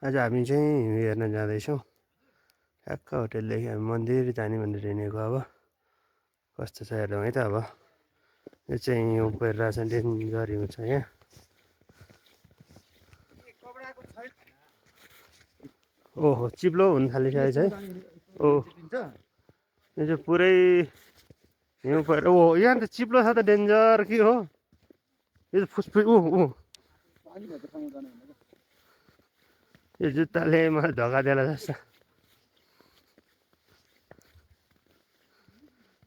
आज हामी चाहिँ हिउँ हेर्न जाँदैछौँ। ठ्याक्क होटेलदेखि हामी मन्दिर जाने भनेर हिँडेको। अब कस्तो छ हेरौँ है त। अब यो चाहिँ हिउँ परिरहेछ, डेन्जर हिउँ छ यहाँ। ओहो, चिप्लो हुन थालिसकेको छ है। ओ, यो चाहिँ पुरै हिउँ परेर, ओ यहाँ त चिप्लो छ त, डेन्जर के हो यो त। फुसफुस यो जुत्ताले मलाई धक्का दिएला जस्तो।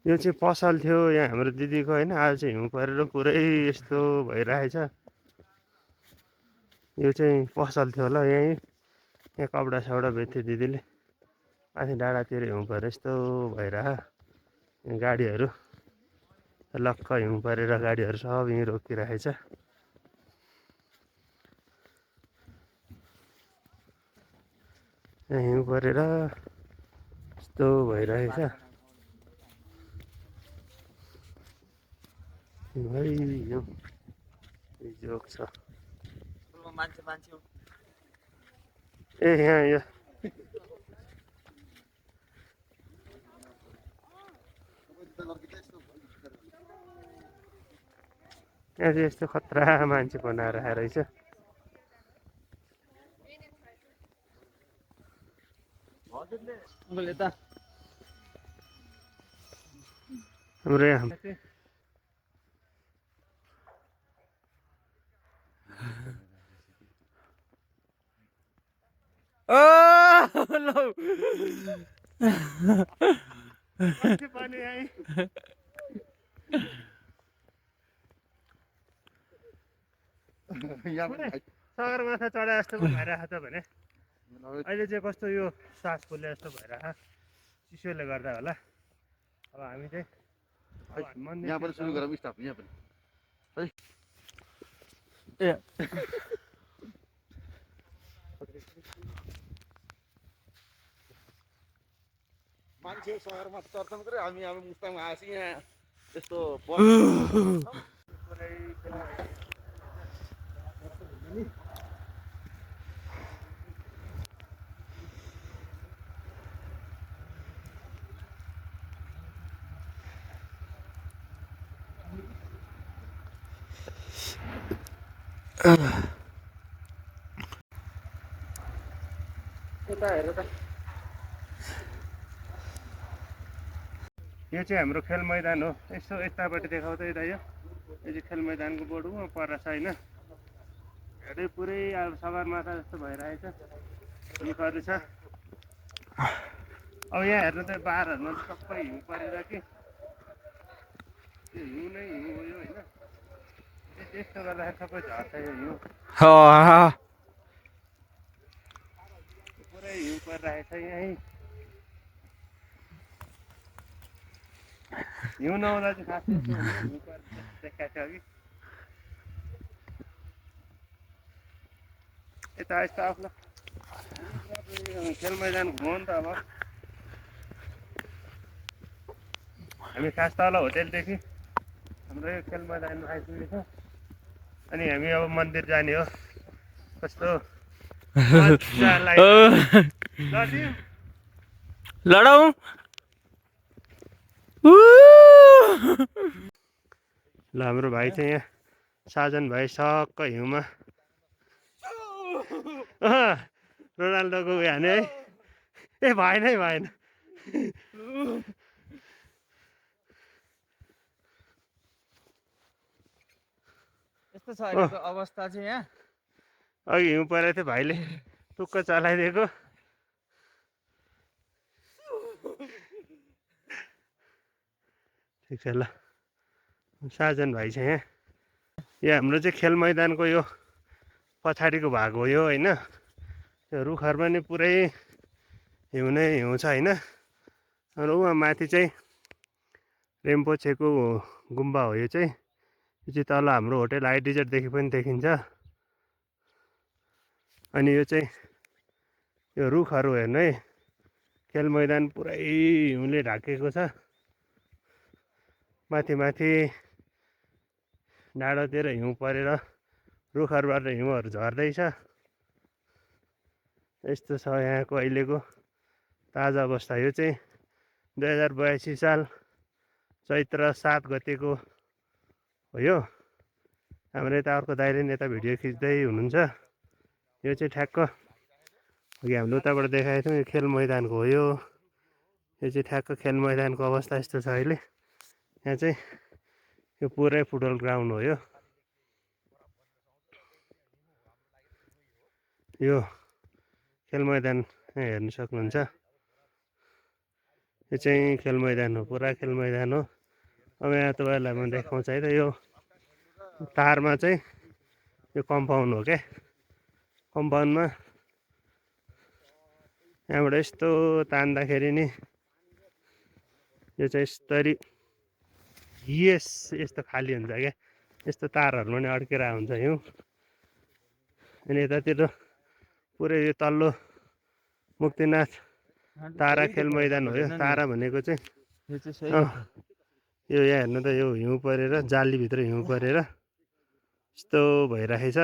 यो चाहिँ पसल थियो यहाँ हाम्रो दिदीको होइन, आज चाहिँ हिउँ परेर पुरै यस्तो भइरहेछ। यो चाहिँ पसल थियो होला यहीँ, यहाँ कपडा सपडा बेच्थ्यो दिदीले। माथि डाँडातिर हिउँ परेर यस्तो भइरह, गाडीहरू लक्क हिउँ परेर गाडीहरू सब यहीँ रोकिरहेछ। यहाँ हिउँ परेर यस्तो भइरहेछ भाइ। यो जोक छ ए यहाँ यो यहाँ चाहिँ यस्तो खतरा मान्छे बनाएर आएर रहेछ। हाम्रो यहाँ पानी आई सगरमाथा चढा जस्तो पो भइरहेको छ भने अहिले चाहिँ कस्तो यो सास फुले जस्तो भइरहेको चिसोले गर्दा होला। अब हामी चाहिँ यहाँ पनि सुरु गरौँ स्टाफ यहाँ पनि ए मान्छे सहरमा चर्चा मात्रै, हामी अब मुस्ताङमा आएपछि यहाँ यस्तो यता हेर त। यो चाहिँ हाम्रो खेल मैदान हो। यसो यतापट्टि देखाउँछ यता यो चाहिँ खेल मैदानको बोर्ड हो पर छ होइन। हेर्दै पुरै अब सगरमाथा जस्तो भइरहेछ, हिउँहरू छ। अब यहाँ हेर्नु त बारहरूमा सबै हिउँ परेर कि त्यो हिउँ नै हिउँ हो यो होइन। त्यस्तो गर्दाखेरि सबै झर्छ यो हिउँ, पुरै हिउँ परिरहेछ यहीँ। हिउँ नहुँदा चाहिँ खासै यस्तो हुने हिउँ परेर देखाएको थियो कि यता यस्तो आफ्नो खेल मैदान घुमाउनु त। अब हामी खास तल होटेलदेखि हाम्रो यो खेल मैदानमा आइपुगेको छ। अनि हामी अब मन्दिर जाने हो। कस्तो लडौँ ल हाम्रो भाइ चाहिँ यहाँ साजन भाइ सक्क हिउँमा रोनाल्डोको उयो हाने है। ए भएन है भएन। यस्तो छ अहिलेको अवस्था चाहिँ यहाँ। अघि हिउँ परेको थियो, भाइले टुक्क चलाइदिएको। ठिक छ ल, साजन भाइ छ यहाँ। यो हाम्रो चाहिँ खेल मैदानको यो पछाडिको भाग हो यो होइन। त्यो रुखहरूमा नि पुरै हिउँ नै हिउँ छ होइन। र उहाँ माथि चाहिँ रेम्पोछेको गुम्बा हो यो चाहिँ। यो चाहिँ तल हाम्रो होटेल हाई डिजर्टदेखि पनि देखिन्छ। अनि यो चाहिँ यो रुखहरू हेर्नु है, खेल मैदान पुरै हिउँले ढाकेको छ। माथि माथि डाँडोतिर हिउँ परेर रुखहरूबाट हिउँहरू झर्दैछ। यस्तो छ यहाँको अहिलेको ताजा अवस्था। यो चाहिँ 2082 साल चैत्र 7 गतेको हो। यो हाम्रो यता अर्को दाइले नि यता भिडियो खिच्दै हुनुहुन्छ। यो चाहिँ ठ्याक्क अघि हामीले उताबाट देखाएको थियौँ, यो खेल मैदानको हो। यो चाहिँ ठ्याक्क खेल मैदानको अवस्था यस्तो छ अहिले। यहाँ चाहिँ यो पुरै फुटबल ग्राउन्ड हो। यो खेल मैदान यहाँ हेर्न सक्नुहुन्छ। यो चाहिँ खेल मैदान हो, पुरा खेल मैदान हो। अब यहाँ तपाईँहरूलाई म देखाउँछु है त। यो तारमा चाहिँ यो कम्पाउन्ड हो क्या। कम्पाउन्डमा यहाँबाट यस्तो तान्दाखेरि नि यो चाहिँ यस्तरी यस्तो खाली हुन्छ क्या। यस्तो तारहरूमा नि अड्केर हुन्छ हिउँ। अनि यतातिर पुरै यो तल्लो मुक्तिनाथ तारा खेल मैदान हो। यो तारा भनेको चाहिँ यो यहाँ हेर्नु त, यो हिउँ परेर जालीभित्र हिउँ परेर यस्तो भइरहेछ।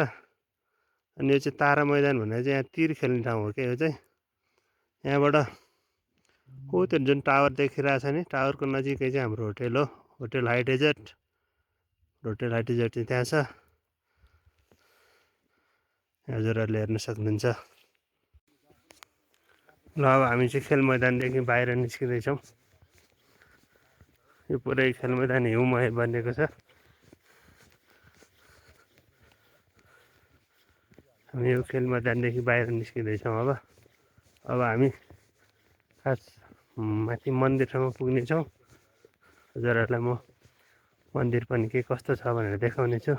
अनि यो चाहिँ तारा मैदान भनेर चाहिँ यहाँ तीर खेल्ने ठाउँ हो क्या। यो चाहिँ यहाँबाट को त्यो जुन टावर देखिरहेछ नि, टावरको नजिकै चाहिँ हाम्रो होटेल हो, hotel High Desert. Hotel High Desert चाहिँ त्यहाँ छ, हजुरहरूले हेर्न सक्नुहुन्छ। ल अब हामी चाहिँ खेल मैदानदेखि बाहिर निस्किँदैछौँ। यो पुरै खेल मैदान हिउँमय बनेको छ। हामी यो खेल मैदानदेखि बाहिर निस्किँदैछौँ। अब हामी खास माथि मन्दिरसम्म पुग्नेछौँ। हजुरहरूलाई म मन्दिर पनि के कस्तो छ भनेर देखाउने छु।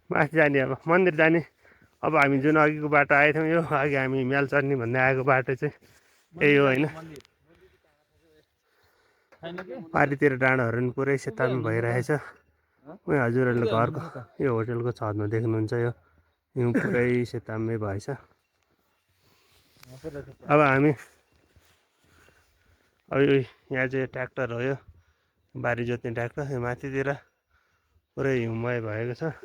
माथि जाने, अब मन्दिर जाने। अब हामी जुन अघिको बाटो आएको थियौँ, यो अघि हामी हिमाल चढ्ने भन्दै आएको बाटो चाहिँ यही हो होइन। पारितिर डाँडाहरू पनि पुरै सेतामी भइरहेछ। उहाँ हजुरहरूले घरको यो होटेलको छतमा देख्नुहुन्छ, यो हिउँ पुरै सेतामै भएछ। अब हामी यो यहाँ चाहिँ ट्र्याक्टर हो, यो बारी जोत्ने ट्र्याक्टर। यो माथितिर पुरै हिउँमय भएको छ।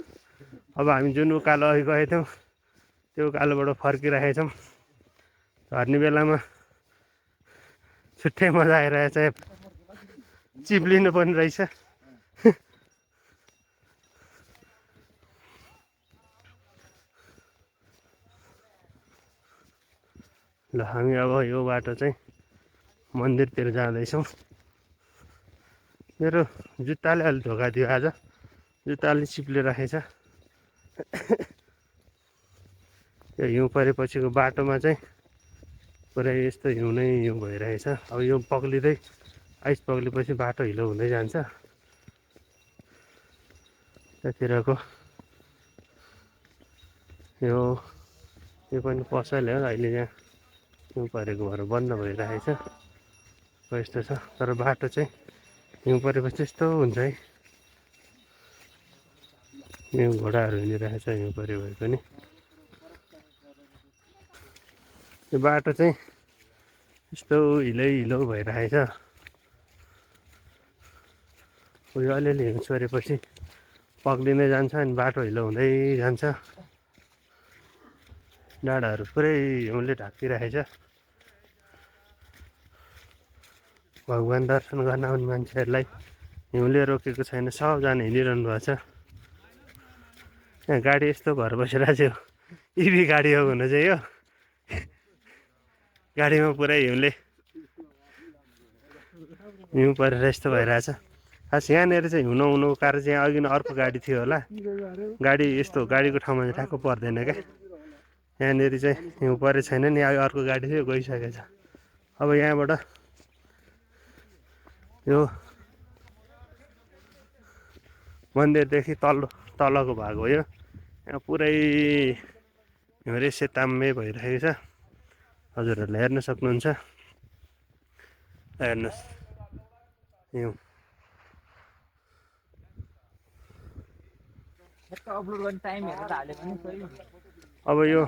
अब हामी जुन उकालो अघि गएको थियौँ त्यो उकालोबाट फर्किरहेछौँ। झर्ने बेलामा छुट्टै मजा आइरहेछ, चिप्लिनु पनि रहेछ। ल हामी अब यो बाटो चाहिँ मन्दिरतिर जाँदैछौँ। मेरो जुत्ताले अलि धोका दियो आज, जुत्ता अलि चिप्लिरहेछ। यो हिउँ परेपछिको बाटोमा चाहिँ पुरै यस्तो हिउँ नै हिउँ भइरहेछ। अब यो पग्लिँदै आइस पग्लेपछि बाटो हिलो हुँदै जान्छ। त्यतिरको यो पनि पसल हो। अहिले यहाँ हिउँ परेको भएर बन्द भइरहेछ। यस्तो छ, तर बाटो चाहिँ हिउँ परेपछि यस्तो हुन्छ है। हिउँ घोडाहरू हिँडिरहेछ हिउँ पऱ्यो भए पनि। यो बाटो चाहिँ यस्तो हिलो भइरहेछ। उयो अलिअलि हिउँ छोरेपछि पग्लिँदै जान्छ अनि बाटो हिलो हुँदै जान्छ। डाँडाहरू पुरै हिउँले ढाकिरहेछ। भगवान् दर्शन गर्न आउने मान्छेहरूलाई हिउँले रोकेको छैन, सबजना हिँडिरहनु भएको छ। यहाँ गाडी यस्तो घर बसिरहेको छ, इभी गाडी हो भने चाहिँ यो गाडीमा पुरै हिउँ परेर यस्तो भइरहेछ। खास यहाँनिर चाहिँ हिउँ नहुनुको कारण चाहिँ अघि नै अर्को गाडी थियो होला। गाडी यस्तो गाडीको ठाउँमा चाहिँ ठ्याक्क पर्दैन क्या। यहाँनिर चाहिँ हिउँ परेको छैन नि, अर्को गाडी थियो गइसकेको छ। अब यहाँबाट यो मन्दिरदेखि तलको भाग हो। यो यहाँ पुरै हिउँले सेताम्मै भइरहेको छ। हजुरहरूले हेर्न सक्नुहुन्छ। हेर्नुहोस् हिउँ ठ्याक्क अपलोड गर्ने टाइम हेरेर हाल्यो भने सही हुन्छ। अब यो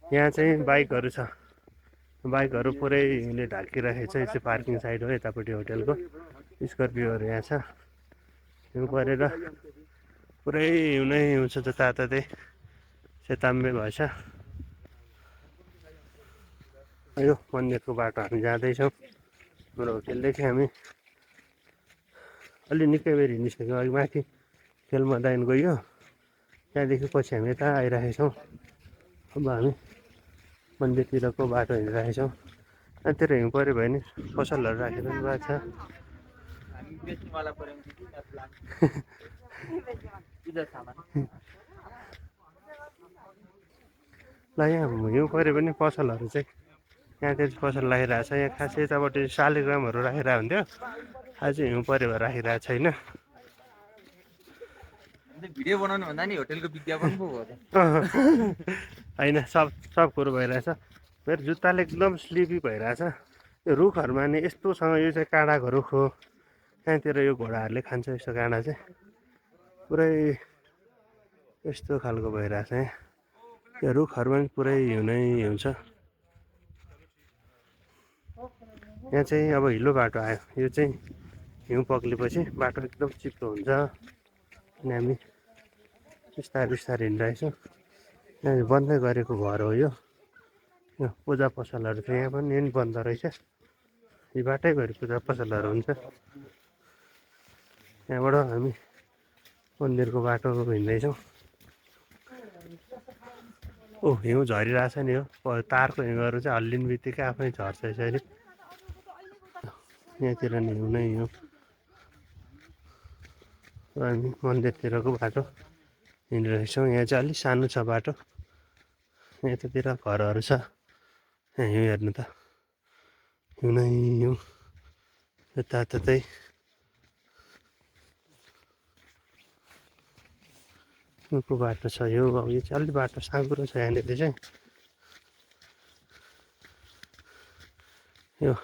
यहाँ चाहिँ बाइकहरू छ, बाइकहरू पुरै हिउँले ढाकिराखेको छ। यो चाहिँ पार्किङ साइड हो, यतापट्टि होटेलको। स्कर्पियोहरू यहाँ छ। हिउँ परेर पुरै हिउँ नै हिउँ छ, जताततै सेताम्बे भएछ। यो मन्दिरको बाटो हामी जाँदैछौँ। हाम्रो होटेलदेखि हामी अलि निकै बेर हिँडिसक्यौँ। अघि माथि खेल मैदान गयो, त्यहाँदेखि पछि हामी यता आइरहेको छौँ। अब हामी मन्दिरतिरको बाटो हिँडिरहेको छौँ। त्यहाँतिर हिउँ पऱ्यो भने पसलहरू राखिरहनु भएको छ। हामी बेच्नेवाला पऱ्यौँ कि पूजा सामान। ल यहाँ हिउँ पऱ्यो भने पसलहरू चाहिँ यहाँतिर पसल राखिरहेको छ। यहाँ खासै यतापट्टि शालिग्रामहरू राखिरहेको हुन्थ्यो, आज हिउँ पऱ्यो भएर राखिरहेको छैन। भिडियो बनाउनु भन्दा नि होटेलको विज्ञापन पो हो त। होइन, सब कुरो भइरहेछ। मेरो जुत्ताले एकदम स्लिपी भइरहेछ। यो रुखहरूमा नि यस्तोसँग, यो चाहिँ काँडाको रुख हो। त्यहाँतिर यो घोडाहरूले खान्छ यस्तो काँडा चाहिँ, पुरै यस्तो खालको भइरहेछ। यहाँ यो रुखहरूमा पनि पुरै हिउँ नै हिउँ छ। यहाँ चाहिँ अब हिलो बाटो आयो। यो चाहिँ हिउँ पग्लेपछि बाटो एकदम चिप्लो हुन्छ। अनि हामी बिस्तारै बिस्तारै हिँडिरहेछौँ। यहाँ बन्दै गरेको घर हो यो। पूजा पसलहरू चाहिँ यहाँ पनि यहीँ बन्द रहेछ। यी बाटैभरि पूजा पसलहरू हुन्छ। यहाँबाट हामी मन्दिरको बाटो हिँड्दैछौँ। हिउँ झरिरहेछ नि। हो तारको हिउँहरू चाहिँ हल्लिने बित्तिकै आफै झर्छ यसरी। यहाँतिर नि हिउँ नै हिउँ। हामी मन्दिरतिरको बाटो हिँडिरहेछौँ। यहाँ चाहिँ अलिक सानो छ बाटो। यतातिर घरहरू छ। यहाँ हिउँ हेर्नु त, हिउँ नै हिउँ यताततै। हिउँको बाटो छ यो। अब यो चाहिँ अलिक बाटो साँघुरो छ यहाँनिर चाहिँ। यो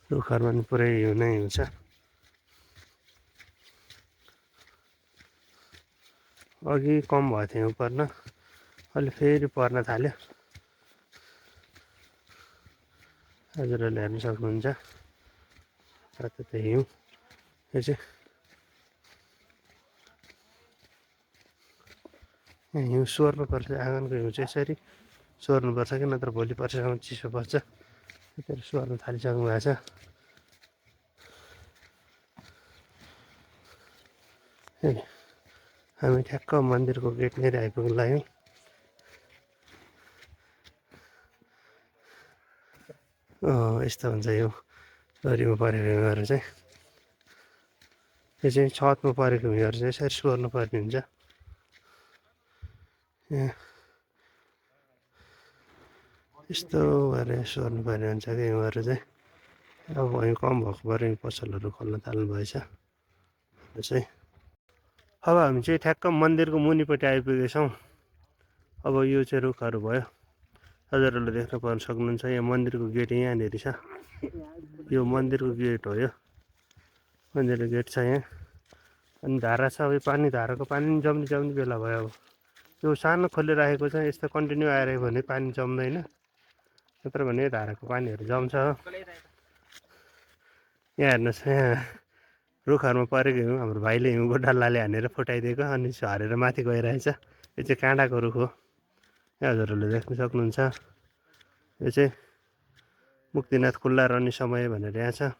रुखहरूमा पनि पुरै हिउँ नै हिउँ छ। अघि कम भएको थियो हिउँ पर्न, अहिले फेरि पर्न थाल्यो। हजुरहरूले हेर्न सक्नुहुन्छ जताततै हिउँ। यो चाहिँ हिउँ सोर्नुपर्छ। आँगनको हिउँ चाहिँ यसरी सोर्नुपर्छ कि नत्र भोलि पर्सिसम्म चिसो पर्छ। त्यतिर सोर्नु थालिसक्नु भएको छ। हामी ठ्याक्क मन्दिरको गेटनिर आइपुग्न लाग्यौँ। यस्तो हुन्छ यो झरीमा परेको हिउँहरू चाहिँ। यो चाहिँ छतमा परेको हिउँहरू चाहिँ यसरी सोर्नु पर्ने हुन्छ। यस्तो गरेर सोर्नु पर्ने हुन्छ कि हिउँहरू चाहिँ। अब हिउँ कम भएको भएर पसलहरू खोल्न थाल्नु भएछ चाहिँ। अब हामी चाहिँ ठ्याक्क मन्दिरको मुनिपट्टि आइपुगेछौँ। अब यो चाहिँ रुखहरू भयो। हजुरहरूले देख्न पाउन सक्नुहुन्छ यहाँ मन्दिरको गेट यहाँनिर छ। यो मन्दिरको गेट हो। यो मन्दिरको गेट छ यहाँ। अनि धारा छ। अब यो पानी, धाराको पानी नि जम्ने बेला भयो। अब यो सानो खोलिराखेको छ, यस्तो कन्टिन्यू आइरह्यो भने पानी जम्दैन, नत्र भने धाराको पानीहरू जम्छ। यहाँ हेर्नुहोस्, यहाँ रुखहरूमा परेको हिउँ हाम्रो भाइले हिउँको डल्लाले हानेर फुटाइदिएको, अनि झरेर माथि गइरहेछ। यो चाहिँ काँडाको रुख हो। यहाँ हजुरहरूले देख्न सक्नुहुन्छ। यो चाहिँ मुक्तिनाथ खुल्ला रहने समय भनेर यहाँ छ।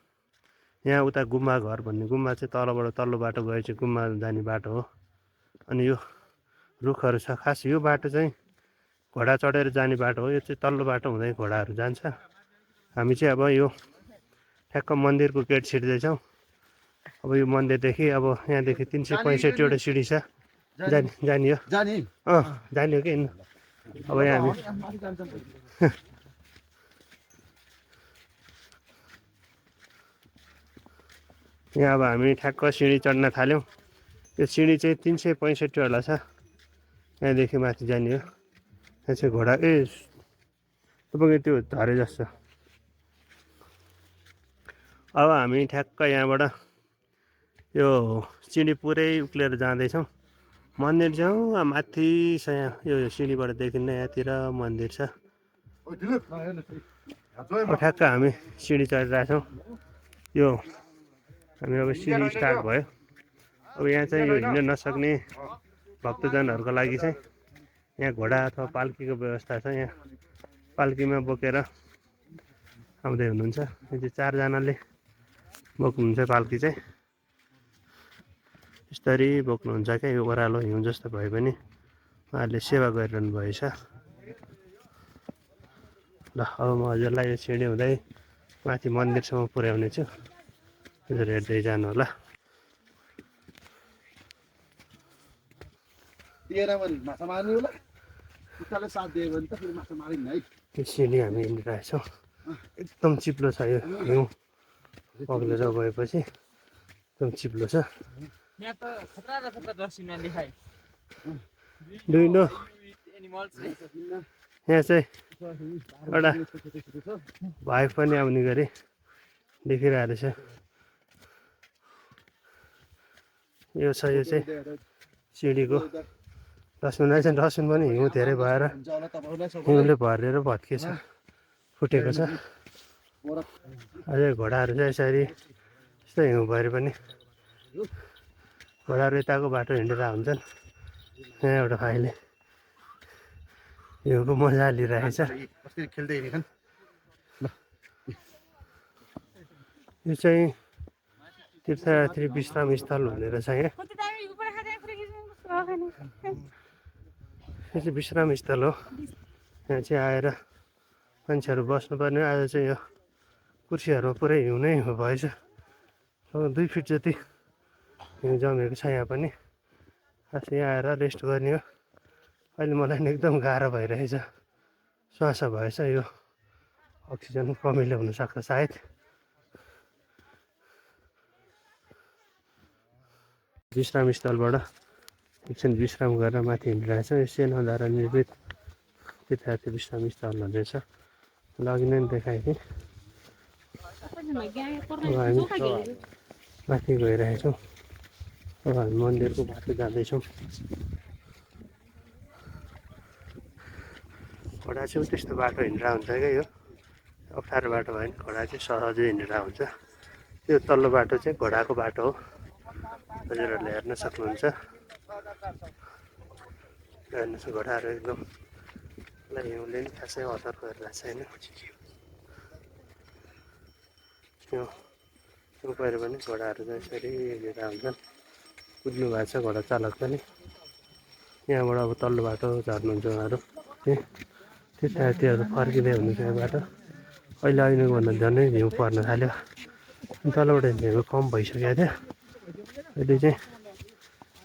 यहाँ उता गुम्बा घर भन्ने, गुम्बा चाहिँ तलबाट तल्लो बाटो गए चाहिँ गुम्बा जाने बाटो हो। अनि यो रुखहरू छ। खास यो बाटो चाहिँ घोडा चढेर जाने बाटो हो। यो चाहिँ तल्लो बाटो हुँदै घोडाहरू जान्छ। हामी चाहिँ अब यो ठ्याक्क मन्दिरको गेट छिर्दैछौँ। अब यो मन्दिरदेखि अब यहाँदेखि 365वटा सिँढी छ। जाने हो जाने हो कि हिँड्नु। अब यहाँ हामी यहाँ अब हामी ठ्याक्क सिँढी चढ्न थाल्यौँ। यो सिँढी चाहिँ 365वटा छ। यहाँदेखि माथि जाने हो। यहाँ चाहिँ घोडा तपाईँको त्यो झरे जस्तो। अब हामी ठ्याक्क यहाँबाट यो सिँढी पुरै उक्लेर जाँदैछौँ। मन्दिर चाहिँ माथि छ यहाँ यो सिँढीबाट देखिन्न यहाँतिर मन्दिर छ ठ्याक्क हामी सिँढी चढिरहेछौँ यो हामी अब सिँढी स्टार्ट भयो अब यहाँ चाहिँ यो हिँड्न नसक्ने भक्तजनहरूको लागि चाहिँ यहाँ घोडा अथवा पाल्कीको व्यवस्था छ यहाँ पाल्कीमा बोकेर आउँदै हुनुहुन्छ यो चाहिँ 4 जनाले बोक्नुहुन्छ पाल्की चाहिँ यस्तरी बोक्नुहुन्छ क्या यो ओह्रालो हिउँ जस्तो भए पनि उहाँहरूले सेवा गरिरहनु भएछ ल अब म हजुरलाई यो सिँढी हुँदै माथि मन्दिरसम्म पुर्याउने छु हजुर हेर्दै जानु होला माछा मार्ने होला उताले साथ दियो भने त फेरि माछा मारिन्न है यो सिँढी हामी हिँडिरहेछौँ एकदम चिप्लो छ यो हिउँ पग्लेर गएपछि एकदम चिप्लो छ यहाँ त खतरा र खतरा दर्शनमा देखाइ डु यु नो एनिमल्स यहाँ चाहिँ एउटा भाइ पनि आउने गरी देखिरहेको रहेछ यो छ यो चाहिँ सिँढीको डस्टबिन चाहिँ डस्टबिन पनि हिउँ धेरै भएर हिउँले भरिएर भत्किएछ फुटेको छ अझै घोडाहरू चाहिँ यसरी यस्तो हिउँ भएर पनि घोडाहरू यताको बाटो हिँडेर हुन्छन् यहाँ एउटा भाइले हिउँको मजा लिइरहेछ खेल्दै हिँडेछन् यो चाहिँ तीर्थयात्री विश्राम स्थल हुने रहेछ यहाँ यो चाहिँ विश्राम स्थल हो यहाँ चाहिँ आएर मान्छेहरू बस्नुपर्ने आज चाहिँ यो कुर्सीहरूमा पुरै हिउँ नै भएछ 2 फिट जति हिउँ जमेको छ यहाँ पनि खास यहाँ आएर रेस्ट गर्ने हो अहिले मलाई नि एकदम गाह्रो भइरहेछ श्वास भएछ यो अक्सिजन कमीले हुनसक्छ सायद विश्राम स्थलबाट एकछिन विश्राम गरेर माथि हिँडिरहेछ यो सेनाद्वारा निर्मित तीर्थयात्री विश्राम स्थल रहेछ ल अघि नै देखाएँ थिएँ अब हामी माथि गइरहेछौँ अब हामी मन्दिरको बाटो जाँदैछौँ घोडा चाहिँ त्यस्तो बाटो हिँडेर हुन्छ क्या यो अप्ठ्यारो बाटो भयो भने घोडा चाहिँ सहजै हिँडेर हुन्छ त्यो तल्लो बाटो चाहिँ घोडाको बाटो हो हजुरहरूले हेर्न सक्नुहुन्छ हेर्नुहोस् घोडाहरू एकदम हिउँले नि खासै असर गरिरहेको छैन हिउँ पऱ्यो भने घोडाहरू चाहिँ यसरी हिँडेर हुन्छन् कुद्नु भएको छ घोडा चालक पनि यहाँबाट अब तल्लो बाटो झर्नुहुन्छ उहाँहरू तीर्थयात्रीहरू फर्किँदै हुनुहुन्छ यहाँबाट अहिले अहिलेको भन्दा झनै हिउँ पर्न थाल्यो तलबाट हिउँ कम भइसकेको थियो अहिले चाहिँ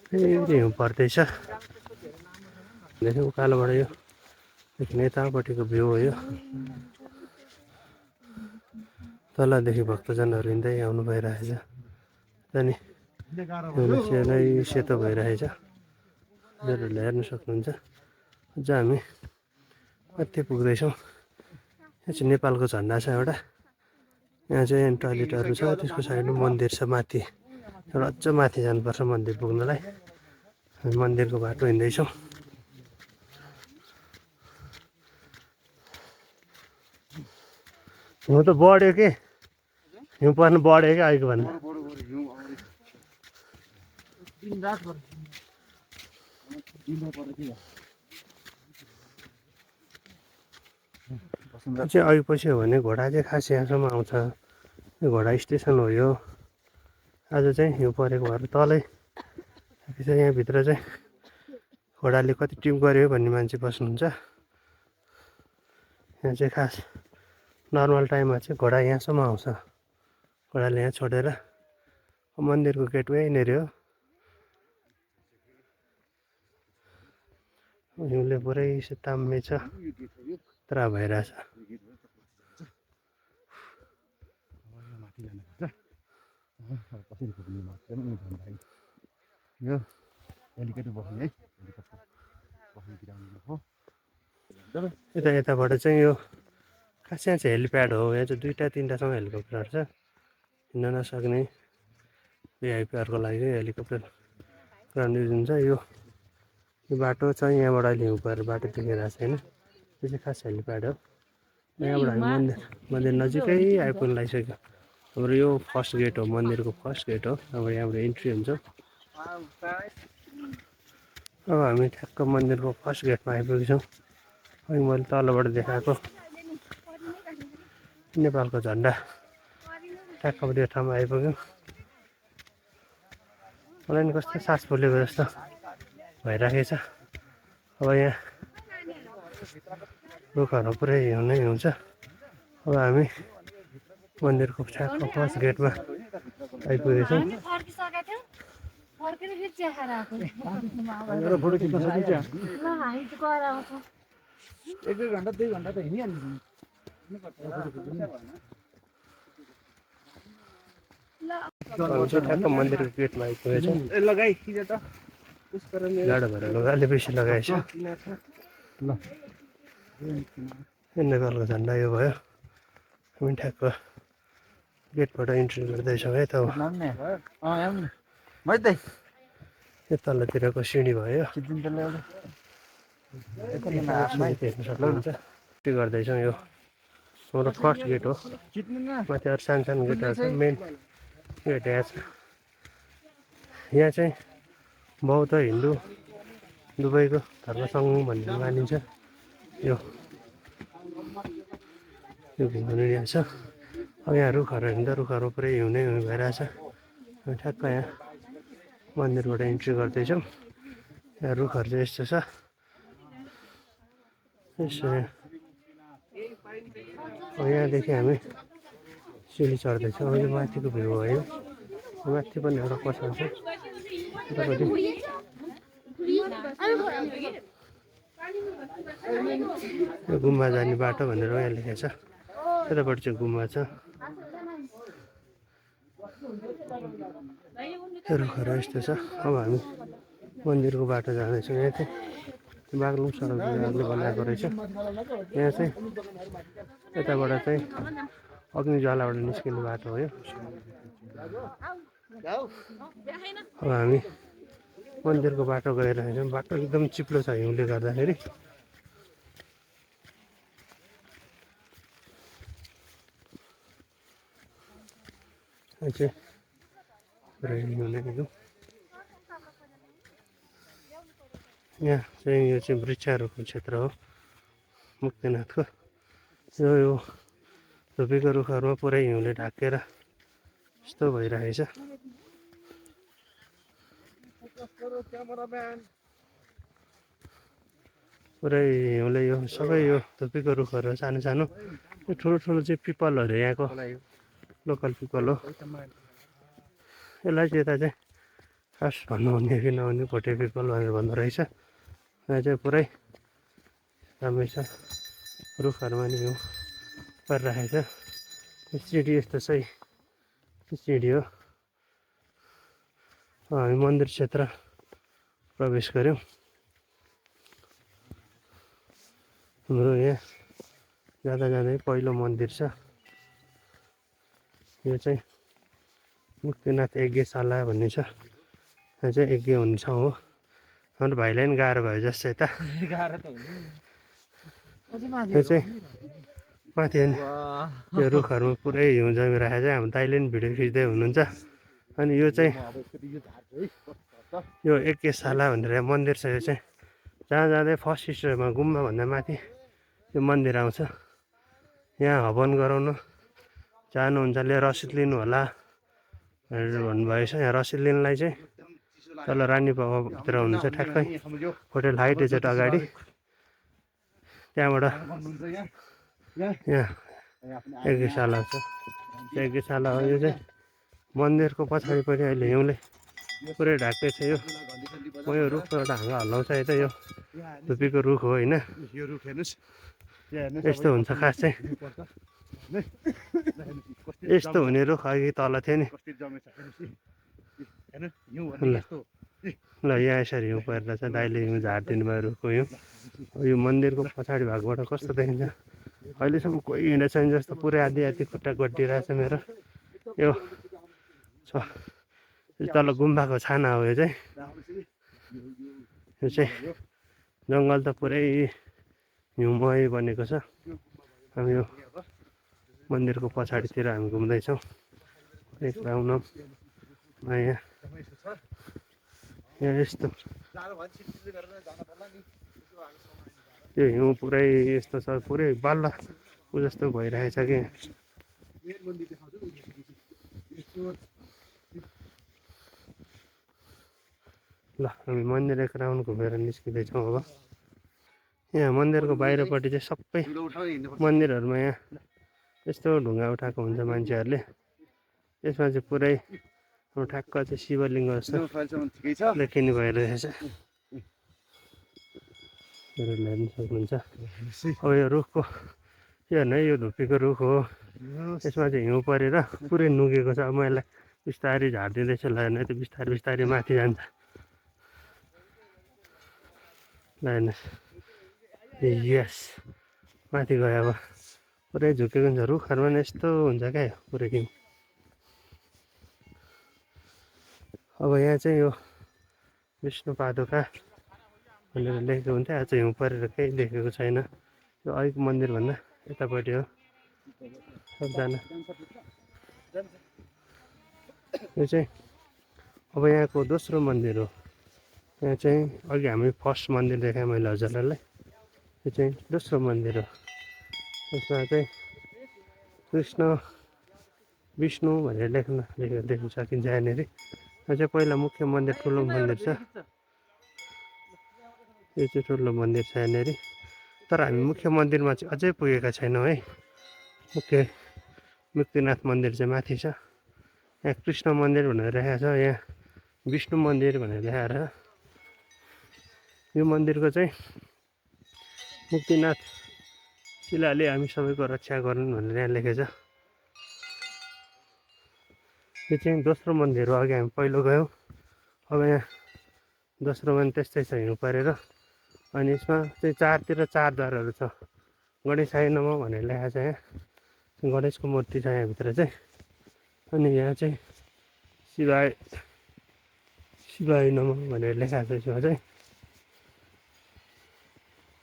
फेरि हिउँ पर्दैछ उकालोबाट यो यतापट्टिको भ्यू हो यो तलदेखि भक्तजनहरू हिँड्दै आउनु भइरहेछ अनि हिउँले सेतो भइरहेछ हजुरहरूले हेर्न सक्नुहुन्छ अझ हामी कति पुग्दैछौँ यहाँ चाहिँ नेपालको झन्डा छ एउटा यहाँ चाहिँ टोयलेटहरू छ त्यसको साइडमा मन्दिर छ माथि एउटा अझ माथि जानुपर्छ मन्दिर पुग्नलाई मन्दिरको बाटो हिँड्दैछौँ हिउँ त बढ्यो कि हिउँ पर्नु बढ्यो क्या अहिलेको भन्दा चाहिँ अघि पछि हो भने घोडा चाहिँ खास यहाँसम्म आउँछ यो घोडा स्टेसन हो यो आज चाहिँ हिउँ परेको भएर तलै चाहिँ यहाँभित्र चाहिँ घोडाले कति टिप गर्यो भन्ने मान्छे बस्नुहुन्छ यहाँ चाहिँ खास नर्मल टाइममा चाहिँ घोडा यहाँसम्म आउँछ घोडाले यहाँ छोडेर मन्दिरको गेटवे यहीँनिर हो हिउँले पुरै ताम्मे छ तर भइरहेछ यताबाट चाहिँ यो खास यहाँ चाहिँ हेलिप्याड हो यहाँ चाहिँ 2-3टासम्म हेलिकप्टरहरू छ हिँड्न नसक्ने भिआइपीहरूको लागि हेलिकप्टर ग्राउन्ड युज हुन्छ यो यो बाटो चाहिँ यहाँबाट अहिले हिउँ परेर बाटो देखिरहेको छैन, यो चाहिँ खास हेलिप्याड हो। यहाँबाट हामी मन्दिर नजिकै आइपुग्न लागिसक्यो। हाम्रो यो फर्स्ट गेट हो, मन्दिरको फर्स्ट गेट हो। अब यहाँबाट इन्ट्री हुन्छ। अब हामी ठ्याक्क मन्दिरको फर्स्ट गेटमा आइपुगेछौँ। अनि मैले तलबाट देखाएको नेपालको झन्डा ठ्याक्क यो ठाउँमा आइपुग्यो। मलाई नि कस्तो सास फुलेको जस्तो भइराखेको छ। अब यहाँ रुखहरू पुरै हिउँ नै हिउँ छ। अब हामी मन्दिरको ठ्याक्क फर्स्ट गेटमा आइपुगेछौँ। फोटो खिच्न सकिन्छ? एक दुई घन्टा 2 घन्टा त हिँडिहाल्नु। हामी चाहिँ ठ्याक्क मन्दिरको गेटमा आइपुगेछौँ। लगाइ खिच त जाडो भएर लुगाले बेसी लगाएछ। नेपालको झन्डा यो भयो। हामी ठ्याक्क गेटबाट इन्ट्री गर्दैछौँ है त। अब यो तलतिरको सिँढी भयो। हेर्न सक्नुहुन्छ। के गर्दैछौँ, यो हाम्रो फर्स्ट गेट हो। माथि अरू सानो सानो गेटहरू छ, मेन गेट यहाँ छ। यहाँ चाहिँ बौद्ध हिन्दू दुबईको धर्म सङ्गम भन्ने मानिन्छ। यो घुम्नु यहाँ छ। अब यहाँ रुखहरू हेर्दा रुखहरू पुरै हिउँनै हिउँ भइरहेछ। ठ्याक्क यहाँ मन्दिरबाट इन्ट्री गर्दैछौँ। यहाँ रुखहरू चाहिँ यस्तो छ। यसो अब यहाँदेखि हामी सिँढी चढ्दैछौँ। यो माथिको भ्यू हो। यो माथि पनि एउटा पसल छ। उतापट्टि यो गुम्बा जाने बाटो भनेर यहाँ लेखेको छ। यतापट्टि चाहिँ गुम्बा छ। यो रुखहरू यस्तो छ। अब हामी मन्दिरको बाटो जाँदैछौँ। यहाँ चाहिँ बाग्लुङ सडक विभागले बनाएको रहेछ। यहाँ चाहिँ यताबाट चाहिँ अग्निज्वालाबाट निस्किने बाटो हो यो। अब हामी मन्दिरको बाटो गइरहेछौँ। बाटो एकदम चिप्लो छ हिउँले गर्दाखेरि। यहाँ चाहिँ पुरै हिउँ नै हिउँ। यहाँ चाहिँ यो चाहिँ वृक्षारोपण क्षेत्र हो मुक्तिनाथको। यो धुपीको रुखहरूमा पुरै हिउँले ढाकेर यस्तो भइरहेछ। पुरै हिउँले यो सबै यो धुपीको रुखहरू सानो सानो, यो ठुलो ठुलो चाहिँ पिपलहरू यहाँको लोकल पिपल हो। यसलाई चाहिँ यता चाहिँ खास भन्नुहुने कि नहुने भोटे पिपल भनेर भन्दो रहेछ। यहाँ चाहिँ पुरै राम्रै छ। रुखहरूमा नि हिउँ परिरहेको छ। सिँढी यस्तो छ। सिँढी हो। हामी मन्दिर क्षेत्र प्रवेश गऱ्यौँ। हाम्रो यहाँ जाँदा जाँदै पहिलो मन्दिर छ। यो चाहिँ मुक्तिनाथ यज्ञशाला भन्ने छ। यहाँ चाहिँ यज्ञ हुने ठाउँ हो। हाम्रो भाइलाई पनि गाह्रो भयो जस्तो यता। यो चाहिँ माथि यो रुखहरूमा पुरै हिउँ जमिरहेको छ। हाम्रो दाइले पनि भिडियो खिच्दै हुनुहुन्छ। अनि यो चाहिँ यो यज्ञशाला भनेर मन्दिर छ। यो चाहिँ जहाँ जाँदै फर्स्ट स्टेजमा गुम्बाभन्दा माथि यो मन्दिर आउँछ। यहाँ हवन गराउन चाहनुहुन्छले रसिद लिनु होला भनेर भन्नुभएछ। यहाँ रसिद लिनलाई चाहिँ तल रानी बाबाभित्र हुनुहुन्छ ठ्याक्कै होटेल हाई डेजर्ट अगाडि। त्यहाँबाट यहाँ यज्ञशाला छ। यज्ञशाला हो। यो चाहिँ मन्दिरको पछाडिपट्टि अहिले हिउँले पुरै ढाक्दै छ। यो म यो रुखको एउटा हाँगा हल्लाउँछ। यता यो धुपीको रुख हो होइन। यो रुख हेर्नुहोस्, यस्तो हुन्छ खास चाहिँ। यस्तो हुने रुख अघि तल थियो नि। ल यहाँ यसरी हिउँ परेर छ। दाइले हिउँ झारिदिनु भयो रुखको हिउँ। यो मन्दिरको पछाडि भागबाट कस्तो देखिन्छ। अहिलेसम्म कोही हिँडेको छैन जस्तो। पुरै आधी आधी खुट्टा गड्डिरहेछ मेरो। यो छ तल गुम्बाको छाना हो। यो चाहिँ यो चाहिँ जङ्गल त पुरै हिउँमय बनेको छ। हामी यो मन्दिरको पछाडितिर हामी घुम्दैछौँ। एक राउन्ड यहाँ यस्तो यो हिउँ पुरै यस्तो छ, पुरै बल्ल ऊ जस्तो भइरहेछ कि ल हामी मन्दिर एक राउन्ड घुमेर निस्किँदैछौँ अब। यहाँ मन्दिरको बाहिरपट्टि चाहिँ सबै मन्दिरहरूमा यहाँ यस्तो ढुङ्गा उठाएको हुन्छ मान्छेहरूले। यसमा चाहिँ पुरै ठ्याक्क चाहिँ शिवलिङ्ग जस्तो देखिने भइरहेछ। हेर्न सक्नुहुन्छ। अब यो रुखको के भन्नु है, यो धुप्पीको रुख हो। यसमा चाहिँ हिउँ परेर पुरै नुगेको छ। अब म यसलाई बिस्तारै झारिदिँदैछु, ल हेर्नु, त्यो बिस्तारै बिस्तारै माथि जान्छ। ल हेर्नुहोस्, यस माथि गयो। अब पुरै झुकेको हुन्छ। रुखहरूमा पनि यस्तो हुन्छ क्या पुरै हिउँ। अब यहाँ चाहिँ यो विष्णु पादुका भनेर लेखेको हुन्थ्यो, आज हिउँ परेर केही देखेको छैन। यो अघिको मन्दिरभन्दा यतापट्टि हो सबजना। यो चाहिँ अब यहाँको दोस्रो मन्दिर हो। यहाँ चाहिँ अघि हामी फर्स्ट मन्दिर देखाएँ मैले हजुरहरूलाई, यो चाहिँ दोस्रो मन्दिर हो। यसमा चाहिँ कृष्ण विष्णु भनेर लेख्न सकिन्छ यहाँनिर। यो चाहिँ पहिला मुख्य मन्दिर, ठुलो मन्दिर छ। यो चाहिँ ठुलो मन्दिर छ यहाँनिर। तर हामी मुख्य मन्दिरमा चाहिँ अझै पुगेका छैनौँ है। मुख्य मुक्तिनाथ मन्दिर चाहिँ माथि छ। यहाँ कृष्ण मन्दिर भनेर लेखेको छ, यहाँ विष्णु मन्दिर भनेर लेखाएर। यो मन्दिरको चाहिँ मुक्तिनाथ शिलाले हामी सबैको रक्षा गरून् भनेर यहाँ लेखेछ। यो चाहिँ दोस्रो मन्दिर हो। अघि हामी पहिलो गयौँ, अब यहाँ दोस्रोमा पनि त्यस्तै छ हिउँ परेर। अनि यसमा चाहिँ चारतिर चार द्वारहरू छ। गणेशाय नमः भनेर लेखाएको छ। यहाँ गणेशको मूर्ति छ यहाँभित्र चाहिँ। अनि यहाँ चाहिँ शिवाय नमः भनेर लेखाएको छ। यसमा चाहिँ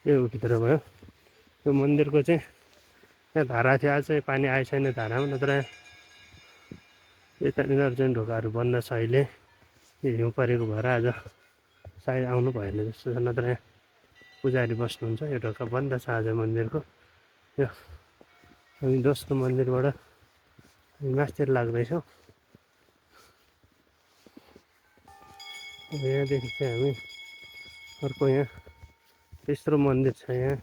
यो भित्र भयो। यो मन्दिरको चाहिँ यहाँ धारा थियो, आज चाहिँ पानी आएको छैन धारामा, नत्र यतानिर चाहिँ ढोकाहरू बन्द छ अहिले। यो हिउँ परेको भएर आज सायद आउनु भएन जस्तो छ, नत्र यहाँ पुजारी बस्नुहुन्छ। यो ढोका बन्द छ आज मन्दिरको। यो हामी दोस्रो मन्दिरबाट हामी मास्तिर लाग्दैछौँ। यहाँदेखि चाहिँ हामी अर्को यहाँ तेस्रो मन्दिर छ। यहाँ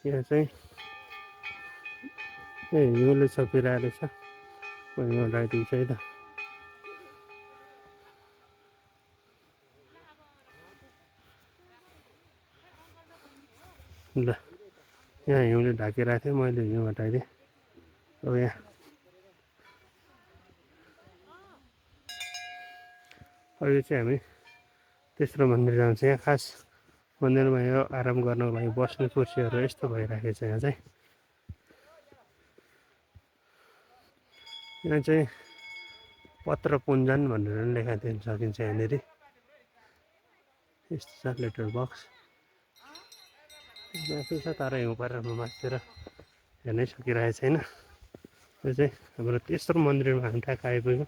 यहाँ चाहिँ हिउँले छपिरहेको छ। हिउँ हटाइदिन्छ है त। ल यहाँ हिउँले ढाकिरहेको थियो, मैले हिउँ हटाइदिएँ। अब यहाँ अहिले चाहिँ हामी तेस्रो मन्दिर जान्छ। यहाँ खास मन्दिरमा यो आराम गर्नको लागि बस्ने कुर्सीहरू यस्तो भइराखेको छ। यहाँ चाहिँ पत्र पुञ्जन भनेर पनि लेखा दिन सकिन्छ यहाँनिर। यस्तो छ लेटर बक्स माथि छ, तर हिउँ परेर म माथितिर हेर्नै सकिरहेको छैन। यो चाहिँ हाम्रो तेस्रो मन्दिरमा हामी ठ्याक्क आइपुग्यौँ।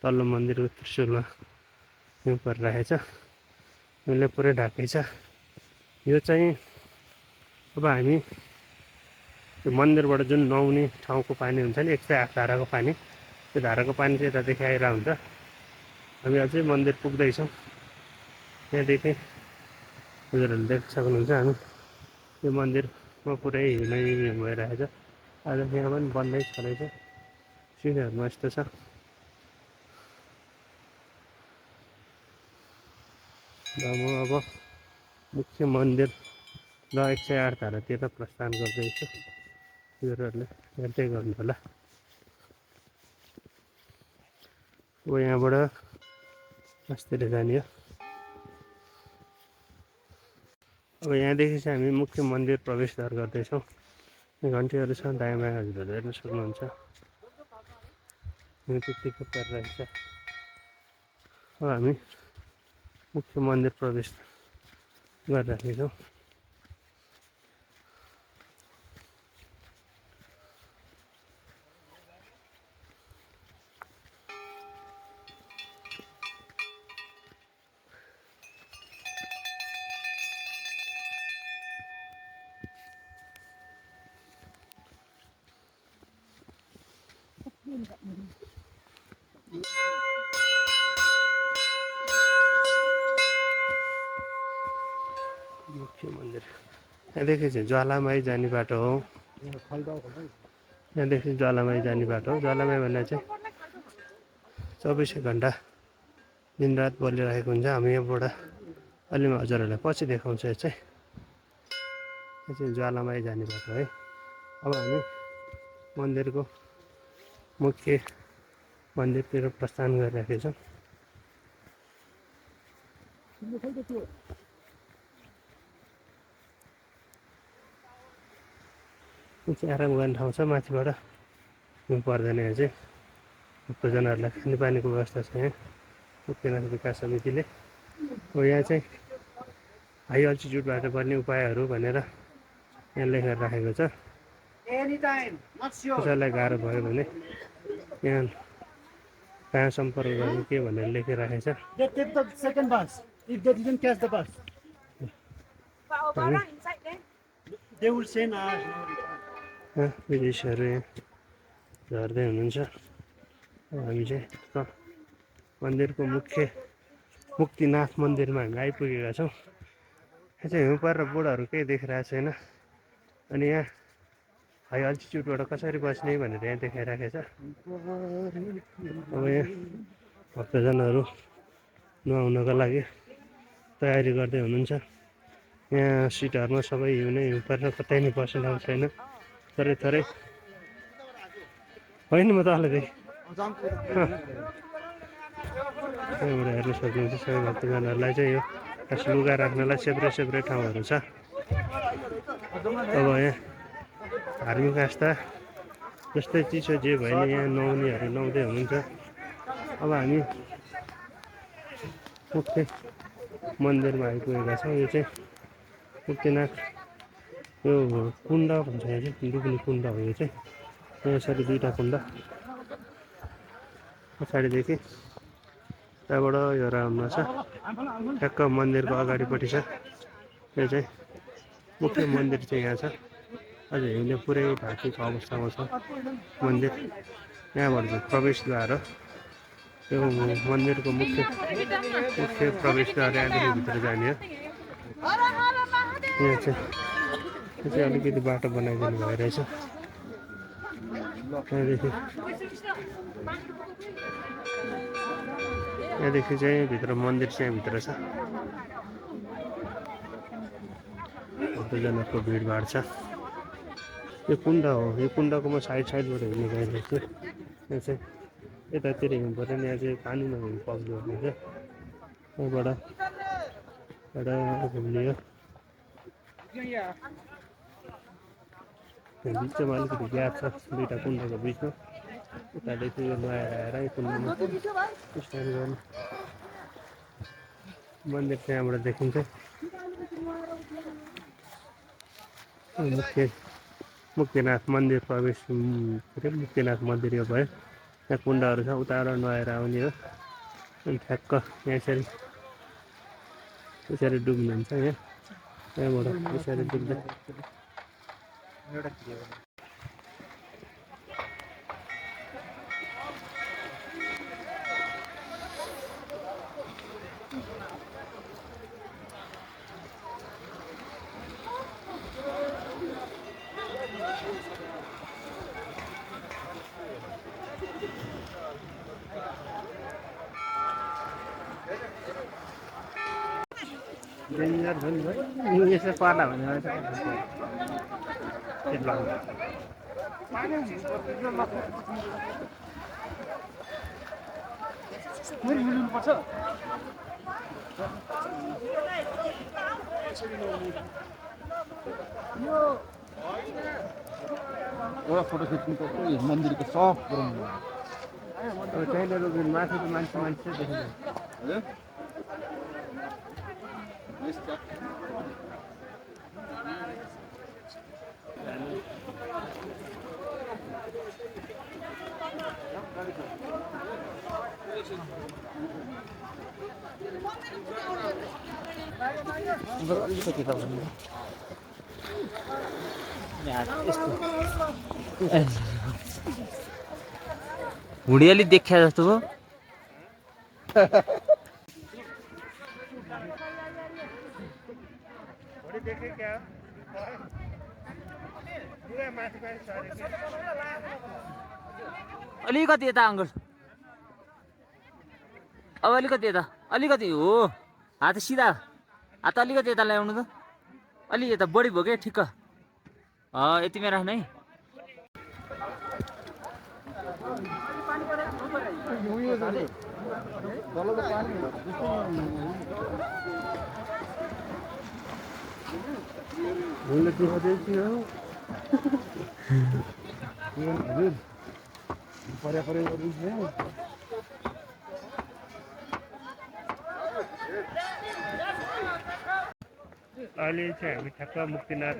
तल्लो मन्दिरको त्रिशुलमा हिउँ परिरहेको छ, हिउँले पुरै ढाकै छ। यो चाहिँ अब हामी त्यो मन्दिरबाट जुन नुहाउने ठाउँको पानी हुन्छ नि, 108 धाराको पानी, त्यो धाराको पानी चाहिँ यतादेखि आइरहेको हुन्छ। हामी अझै मन्दिर पुग्दैछौँ। त्यहाँदेखि हजुरहरूले देख्न सक्नुहुन्छ हामी यो मन्दिरमा पुरै हिउँै भइरहेछ। आज यहाँ पनि बन्दै छ रहेछ, सिँढीहरूमा यस्तो छ। र म अब मुख्य मन्दिर र 108 धारातिर प्रस्थान गर्दैछु। हजुरहरूले हेर्दै गर्नु होला। अब यहाँबाट मास्तिर जाने हो। अब यहाँदेखि चाहिँ हामी मुख्य मन्दिर प्रवेशद्वार गर्दैछौँ। घन्टीहरू छ दायाँ बायाँ, हजुरहरूले हेर्न सक्नुहुन्छ। त्यत्तिकै परिरहेछ। अब हामी मुख्य मन्दिर प्रवेश गरिराखेको छौँ। मुख्य मन्दिर यहाँदेखि चाहिँ ज्वालामाई जाने बाटो हो। यहाँदेखि ज्वालामाई जाने बाटो हो। ज्वालामाई भन्ने चाहिँ 24 घन्टा दिनरात बलिरहेको हुन्छ। हामी यहाँबाट अलि म हजुरहरूलाई पछि देखाउँछु। यो चाहिँ ज्वालामाई जाने बाटो है। अब हामी मन्दिरको मुख्य मन्दिरतिर प्रस्थान गरिरहेको छौँ। चाहिँ आराम गर्ने ठाउँ छ। माथिबाट हिउँ पर्दैन। यहाँ चाहिँ भक्तजनहरूलाई खानेपानीको व्यवस्था छ। यहाँ मुक्तिनाथ विकास समितिले अब यहाँ चाहिँ हाई अल्टिट्युडबाट गर्ने उपायहरू भनेर यहाँ लेखेर राखेको छ। कसैलाई गाह्रो भयो भने यहाँ कहाँ सम्पर्क गर्नु के भनेर लेखिराखेको छ। विदेशीहरू यहाँ झर्दै हुनुहुन्छ। हामी चाहिँ मन्दिरको मुख्य मुक्तिनाथ मन्दिरमा हामी आइपुगेका छौँ। यहाँ चाहिँ हिउँ परेर बोर्डहरू केही देखिरहेको छैन। अनि यहाँ हाई अल्टिट्युडबाट कसरी बस्ने भनेर यहाँ देखाइराखेको छ। अब यहाँ भक्तजनहरू नुहाउनको लागि तयारी गर्दै हुनुहुन्छ। यहाँ सिटहरूमा सबै हिउँ नै हिउँ परेर कतै नै बसिरहेको छैन। थोरै थोरै होइन म तलदेखि त्यहाँबाट हेर्न सक्नुहुन्छ। सबै भक्तजनहरूलाई चाहिँ यो लुगा राख्नलाई सेपरेट ठाउँहरू छ। अब यहाँ धार्मिक आस्था जस्तै चिसो जे भयो नि यहाँ नुहाउनेहरू नुहाउँदै हुनुहुन्छ। अब हामी मुख्य मन्दिरमा आइपुगेका छौँ। यो चाहिँ मुक्तिनाथ यो कुण्ड भन्छ। यहाँ चाहिँ डुब्ने कुण्ड हो। यो चाहिँ यसरी दुईवटा कुण्ड पछाडिदेखि त्यहाँबाट यो राउन्डमा छ। ठ्याक्क मन्दिरको अगाडिपट्टि छ। यो चाहिँ मुख्य मन्दिर चाहिँ यहाँ छ। अझ हिउँले पुरै ढाकेको अवस्थामा छ मन्दिर। यहाँबाट चाहिँ प्रवेशद्वार हो। यो मन्दिरको मुख्य प्रवेशद्वार यहाँदेखि भित्र जाने हो। यहाँ चाहिँ अलिकति बाटो बनाइदिनु भइरहेछ। यहाँदेखि चाहिँ भित्र मन्दिर चाहिँ भित्र छ। भक्तजनको भिडभाड छ। यो कुण्ड हो। यो कुण्डको म साइडबाट हिँड्ने गइरहेको छु। यहाँ चाहिँ यतातिर हिउँ पऱ्यो नि। यहाँ चाहिँ पानीमा हिउँ पग्दो हुन्छ। यहाँबाट घुम्ने हो। बिचमा अलिकति ग्याप छ दुईवटा कुण्डको बिचमा। उतादेखि यो नुहाएर आएर यो कुण्डमा स्नान गर्नु। मन्दिर चाहिँ यहाँबाट देखिन्छ। मुक्तिनाथ मन्दिर प्रवेश मुक्तिनाथ मन्दिर यो भयो। यहाँ कुण्डहरू छ। उताबाट नुहाएर आउने हो। अनि ठ्याक्क यसरी डुब्नुहुन्छ। यहाँबाट यसरी डुब्दै डेन्जर छ नि भाइ। यसो पर्ला भने फोटो खिच्नु पर्छ। मन्दिरको सब अब त्यहीँनिर माथि त मान्छे देखिन्छ। हजुर Nice chat. अलिकति त भन्नु हुडी अलिक देखिया जस्तो भयो भोलि देखेँ क्या पुरा माथि माथि सरेको अलिकति यता अङ्कल अब अलिकति यता अलिकति हो हात सिधा हात अलिकति यता ल्याउनु त अलि यता बढी भयो क्या ठिक्क यतिमै राख्नु है भुलले देखाउँदैछु हजुर पर्या गर्दैछु अहिले चाहिँ हामी ठ्याक्क मुक्तिनाथ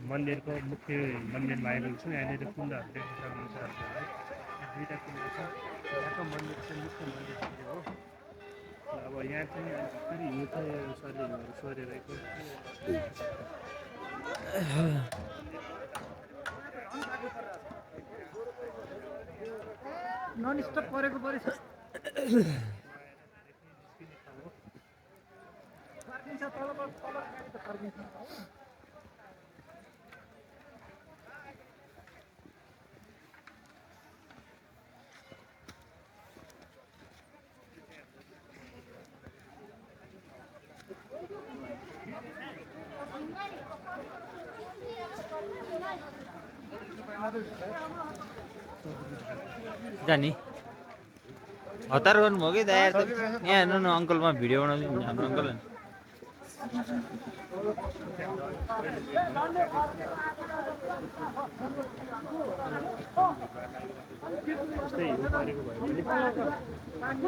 मन्दिरको मुख्य मन्दिरमा आइरहेको छौँ यहाँनिर कुण्डहरू देख्न सक्नुहुन्छ है दुईवटा कुण्ड छ ठ्याक्क मन्दिर चाहिँ मुख्य मन्दिर हो अब यहाँ चाहिँ फेरि हिउँ छ शरीरहरू सोरेको नन स्टप परेको परेछ जानी हतार गर्नुभयो कि दाइ यहाँ हेर्नु न अङ्कलमा भिडियो बनाउँछु हाम्रो अङ्कल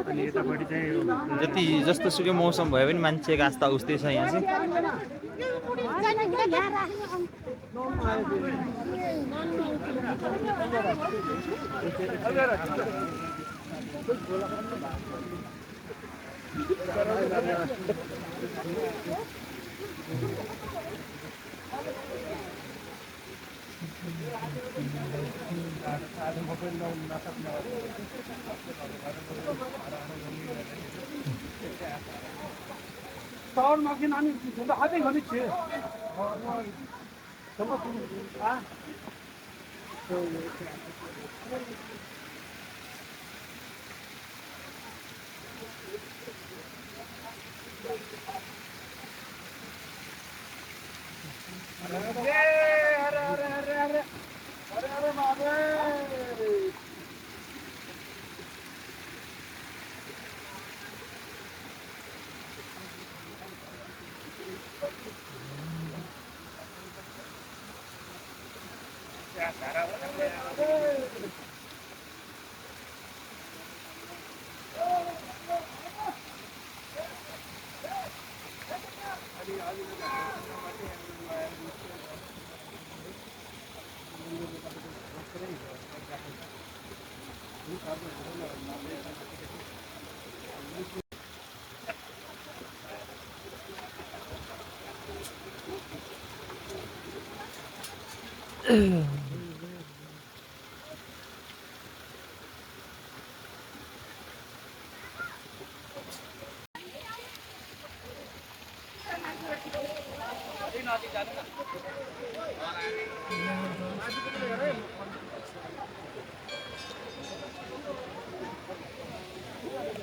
अनि यतापट्टि चाहिँ जति जस्तो सुकै मौसम भयो भने मान्छेको आस्था उस्तै छ यहाँ चाहिँ Tahun makin anu sudah ada yang ni cie. Sama tu. Ah.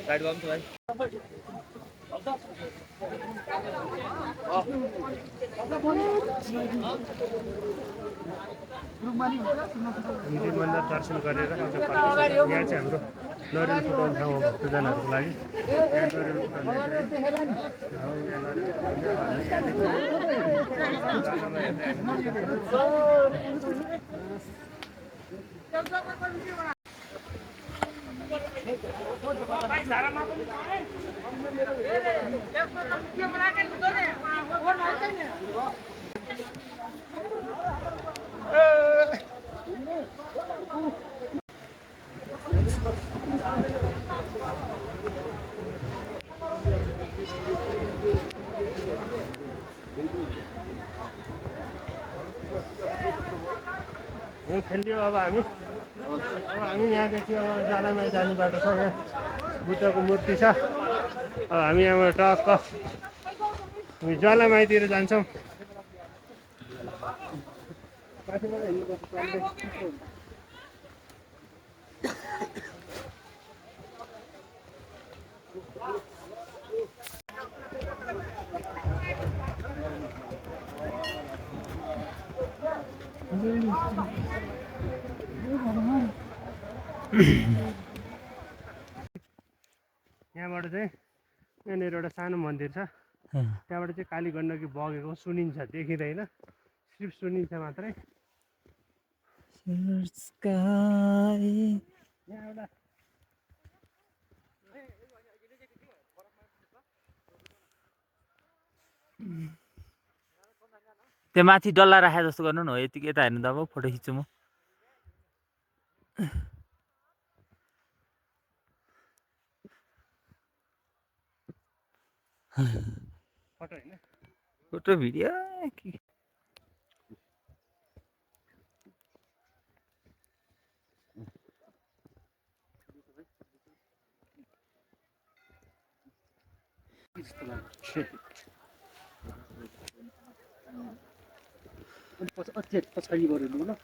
Side गर्नु भाइ मन्दिर दर्शन गरेर यहाँ चाहिँ हाम्रो नरेन फुटाउने ठाउँ हो भक्तजनहरूको लागि खेल्यो अब हामी यहाँदेखि अब जालामाई जाने बाटो छ। यहाँ बुद्धको मूर्ति छ। अब हामी यहाँबाट टक्क हामी ज्वालामाईतिर जान्छौँ। यहाँबाट चाहिँ यहाँनिर एउटा सानो मन्दिर छ। त्यहाँबाट चाहिँ काली गण्डकी बगेको सुनिन्छ, देखिँदैन, सिर्फ सुनिन्छ मात्रै। यहाँ एउटा त्यो माथि डल्ला राखे जस्तो गर्नु न हो। यतिकै यता हेर्नु त अब फोटो खिच्छु म। फोटो होइन, फोटो भिडियो के पछाडि गऱ्यो ल।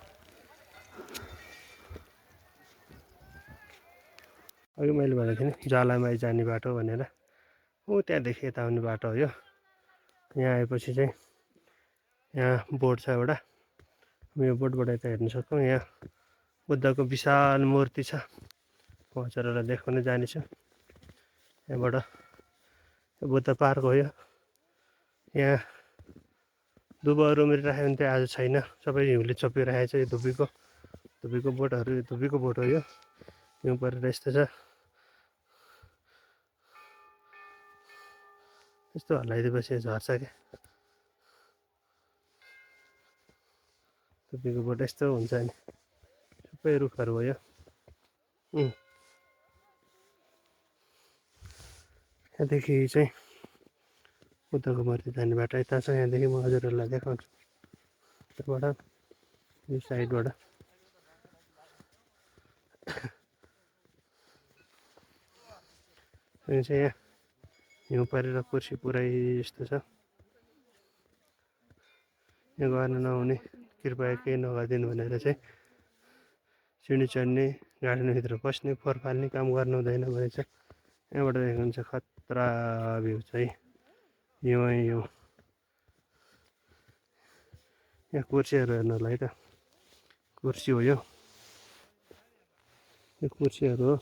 अघि मैले भनेको थिएँ नि ज्वालामाई जाने बाटो भनेर। ऊ त्यहाँदेखि यता आउने बाटो हो यो। यहाँ आएपछि चाहिँ यहाँ बोर्ड छ एउटा, यो बोर्डबाट यता हेर्न सक्छौँ। यहाँ बुद्धको विशाल मूर्ति छ। म हजुरहरूलाई देखाउन जानेछु। यहाँबाट बुद्ध पार्क हो यो। यहाँ दुबोहरू उम्रिराख्यो भने चाहिँ आज छैन, सबै हिउँले चपिरहेको छ। यो धुपीको बोटहरू, धुपीको बोट हो यो। हिउँ परेर यस्तो छ, यस्तो हल्लाइदिएपछि झर्छ क्या। धुपीको बोट यस्तो हुन्छ नि, सबै रुखहरू हो यो। यहाँदेखि चाहिँ बुद्धको मूर्ति जाने बाटो यता छ। यहाँदेखि म हजुरहरूलाई देखाउँछु। त्यहाँबाट यो साइडबाट यो चाहिँ यहाँ हिउँ परेर कुर्सी पुरै यस्तो छ। यहाँ गर्न नहुने कृपया केही नगरिदिनु भनेर चाहिँ सिँढी चढ्ने, गार्डनभित्र पस्ने, फोहोर फाल्ने काम गर्नु हुँदैन भने चाहिँ यहाँबाट देख्नु हुन्छ खतरा भ्यू चाहिँ हिउँ। यहाँ कुर्सीहरू हेर्नुलाई त कुर्सी हो यो कुर्सीहरू हो।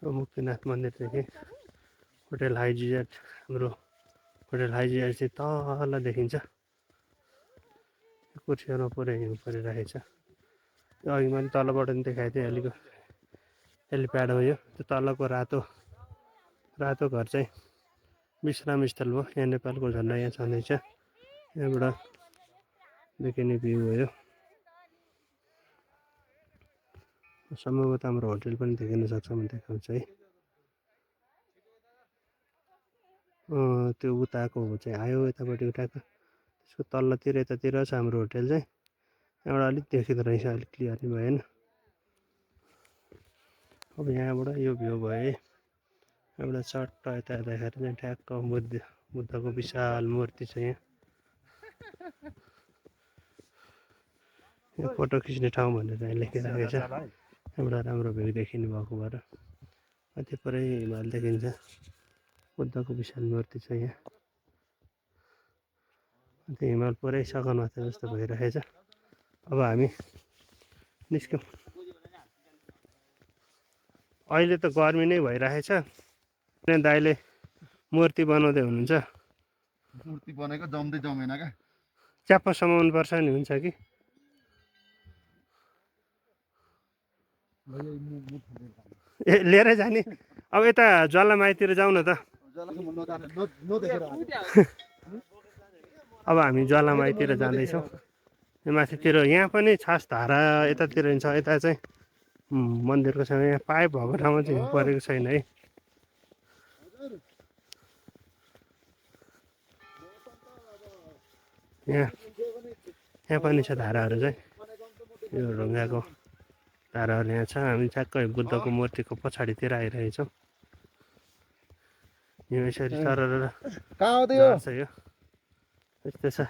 मुक्तिनाथ मन्दिरदेखि होटेल हाइजिएट, हाम्रो होटेल हाइजिएट चाहिँ तल देखिन्छ। कुर्सीहरूमा पुरै हिउँ परिरहेको छ। त्यो अघि मैले तलबाट पनि देखाएको थिएँ, हेलिप्याड हो यो। त्यो तलको रातो घर चाहिँ विश्राम स्थल हो। यहाँ नेपालको झन्डा यहाँ छँदैछ। यहाँबाट देखिने भ्यू हो यो। सम्भवतः हाम्रो होटेल पनि देखिन सक्छ म देखाउँछु है। त्यो उताको चाहिँ आयो यतापट्टि उठाएको, त्यसको तल्लोतिर यतातिर छ हाम्रो होटेल चाहिँ। यहाँबाट अलिक देखिँदो रहेछ, अलिक क्लियरली भएन। अब यहाँबाट यो भ्यू भयो। यहाँबाट चट्ट यता देखाएर चाहिँ ठ्याक्क बुद्धको विशाल मूर्ति छ यहाँ। यहाँ फोटो खिच्ने ठाउँ भनेर लेखिराखेको छ। यहाँबाट राम्रो भ्यू देखिने भएको भएर अझै पुरै हिमाल देखिन्छ। बुद्धको विशाल मूर्ति छ यहाँ। त्यो हिमाल पुरै सघन मात्र जस्तो भइरहेछ। अब हामी निस्क्यौँ। अहिले त गर्मी नै भइरहेछ। दाइले मूर्ति बनाउँदै हुनुहुन्छ। मूर्ति बनेको जम्दै जमेन क्या। च्याप्प समाउनु पर्छ नि, हुन्छ कि? ए लिएरै जाने। अब यता ज्वालामाईतिर जाउँ न त। अब हामी ज्वालामाईतिर जाँदैछौँ। माथितिर यहाँ पनि छास धारा यतातिर छ। यता चाहिँ मन्दिरको छेउमा यहाँ पाइप भएको ठाउँमा चाहिँ हिउँ परेको छैन है। यहाँ पनि छ धाराहरू चाहिँ। यो ढुङ्गाको धाराहरू यहाँ छ। हामी ठ्याक्कै बुद्धको मूर्तिको पछाडितिर आइरहेछौँ। यो यसरी सरर झर्छ यो। यस्तो छ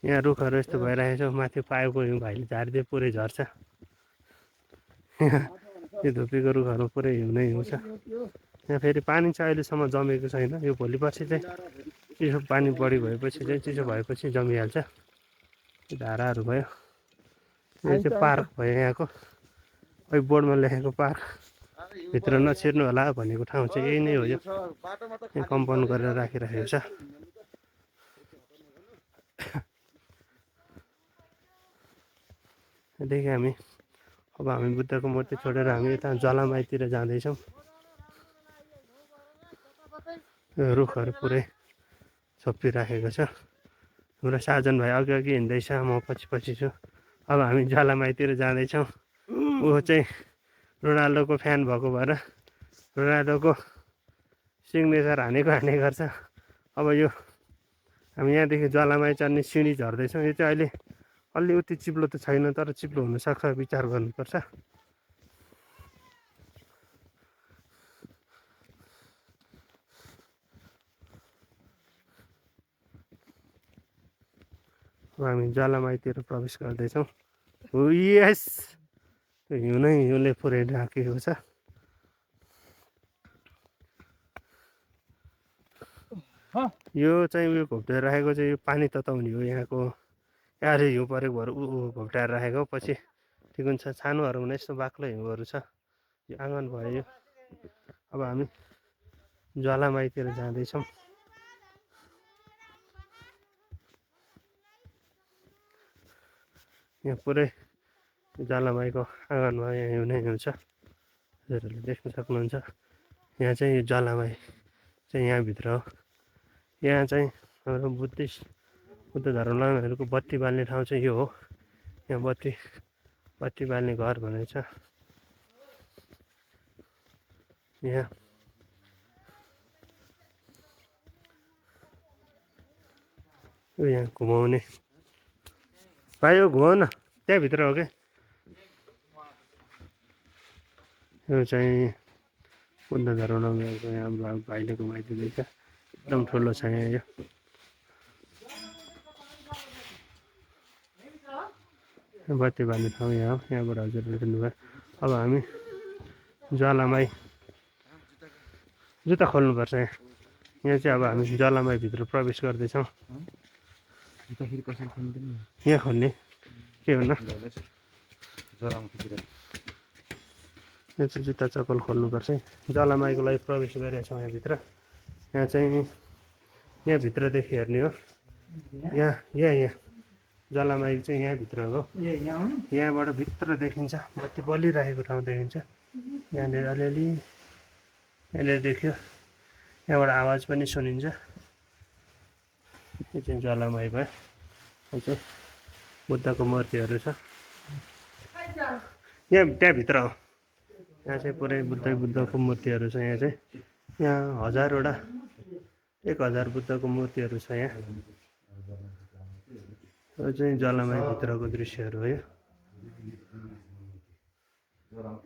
यहाँ रुखहरू यस्तो भइरहेछ। माथि पाइपको हिउँ भाइले झारिदिए पुरै झर्छ। यो धुपीको रुखहरू पुरै हिउँ नै हिउँ छ। यहाँ फेरि पानी चाहिँ अहिलेसम्म जमेको छैन। यो भोलि पर्सि चाहिँ चिसो पानी बढी भएपछि चाहिँ चिसो भएपछि जमिहाल्छ। धाराहरू भयो। यो चाहिँ पार्क भयो यहाँको। खै बोर्डमा लेखेको पार्क। भित्र नछिर्नु होला भनेको ठाउँ चाहिँ यही नै हो। यो यहाँ कम्पाउन्ड गरेर राखिराखेको छ। देखि हामी बुद्धको मूर्ति छोडेर हामी यता ज्वालामाईतिर जाँदैछौँ। रुखहरू पुरै छोपिराखेको छ। हाम्रो साजन भाइ अघि अघि हिँड्दैछ, म पछि पछि छु। अब हामी ज्वालामाईतिर जाँदैछौँ। ऊ चाहिँ रोनाल्डोको फ्यान भएको भएर रोनाल्डोको सिग्नेचर हाने गर्छ। अब यो हामी यहाँदेखि ज्वालामाई चढ्ने सिँढी झर्दैछौँ। यो चाहिँ अहिले अलि उति चिप्लो त छैन, तर चिप्लो हुनसक्छ, विचार गर्नुपर्छ। हामी ज्वालामाईतिर प्रवेश गर्दैछौँ। यस हिउँ नै हिउँले पुरै ढाकेको छ। यो चाहिँ उयो घोप्टेर राखेको चाहिँ यो पानी तताउने हो यहाँको। यहाँ हिउँ परेको भएर घोप्टाएर राखेको। पछि ठिक हुन्छ। सानोहरू हुने यस्तो बाक्लो हिउँहरू छ। यो आँगन भयो यो। अब हामी ज्वालामाईतिर जाँदैछौँ। यहाँ पुरै ज्वालामाईको आँगनमा यहाँ हिउँ नै हिउँ छ। हजुरहरूले देख्न सक्नुहुन्छ। यहाँ चाहिँ यो ज्वालामाई चाहिँ यहाँभित्र हो। यहाँ चाहिँ हाम्रो बुद्ध धर्मावलम्बीहरूको बत्ती बाल्ने ठाउँ चाहिँ यो हो। यहाँ बत्ती बाल्ने घर भनेको छ। यहाँ घुमाउने भाइ यो घुमाउ न, त्यहाँभित्र हो क्या। यो चाहिँ बुद्ध धर्मावलम्बीहरूको यहाँ भाइले घुमाइदिँदैछ। एकदम ठुलो छ यहाँ यो। बत्ती बाल्ने ठाउँ यहाँ हो। यहाँबाट हजुरहरूले देख्नुभयो। अब हामी ज्वालामाई जुत्ता खोल्नुपर्छ। यहाँ चाहिँ अब हामी ज्वालामाईभित्र प्रवेश गर्दैछौँ। यहाँ खोल्ने के हुन, यहाँ चाहिँ जुत्ता चप्पल खोल्नुपर्छ। ज्वालामाईको लागि प्रवेश गरेका छौँ यहाँभित्र। यहाँ चाहिँ यहाँभित्रदेखि हेर्ने हो। यहाँ ज्वालामाई चाहिँ यहाँभित्र हो। यहाँबाट भित्र देखिन्छ। बत्ती बलिरहेको ठाउँ देखिन्छ। यहाँनिर अलिअलि यहाँनिर देख्यो। यहाँबाट आवाज पनि सुनिन्छ। यो चाहिँ ज्वालामाई भयो। यो चाहिँ बुद्धको मूर्तिहरू छ। यहाँ त्यहाँभित्र हो। यहाँ चाहिँ पुरै बुद्धको मूर्तिहरू छ। यहाँ चाहिँ यहाँ 1000 बुद्धको मूर्तिहरू छ। यहाँ यो चाहिँ ज्वालामाईभित्रको दृश्यहरू हो।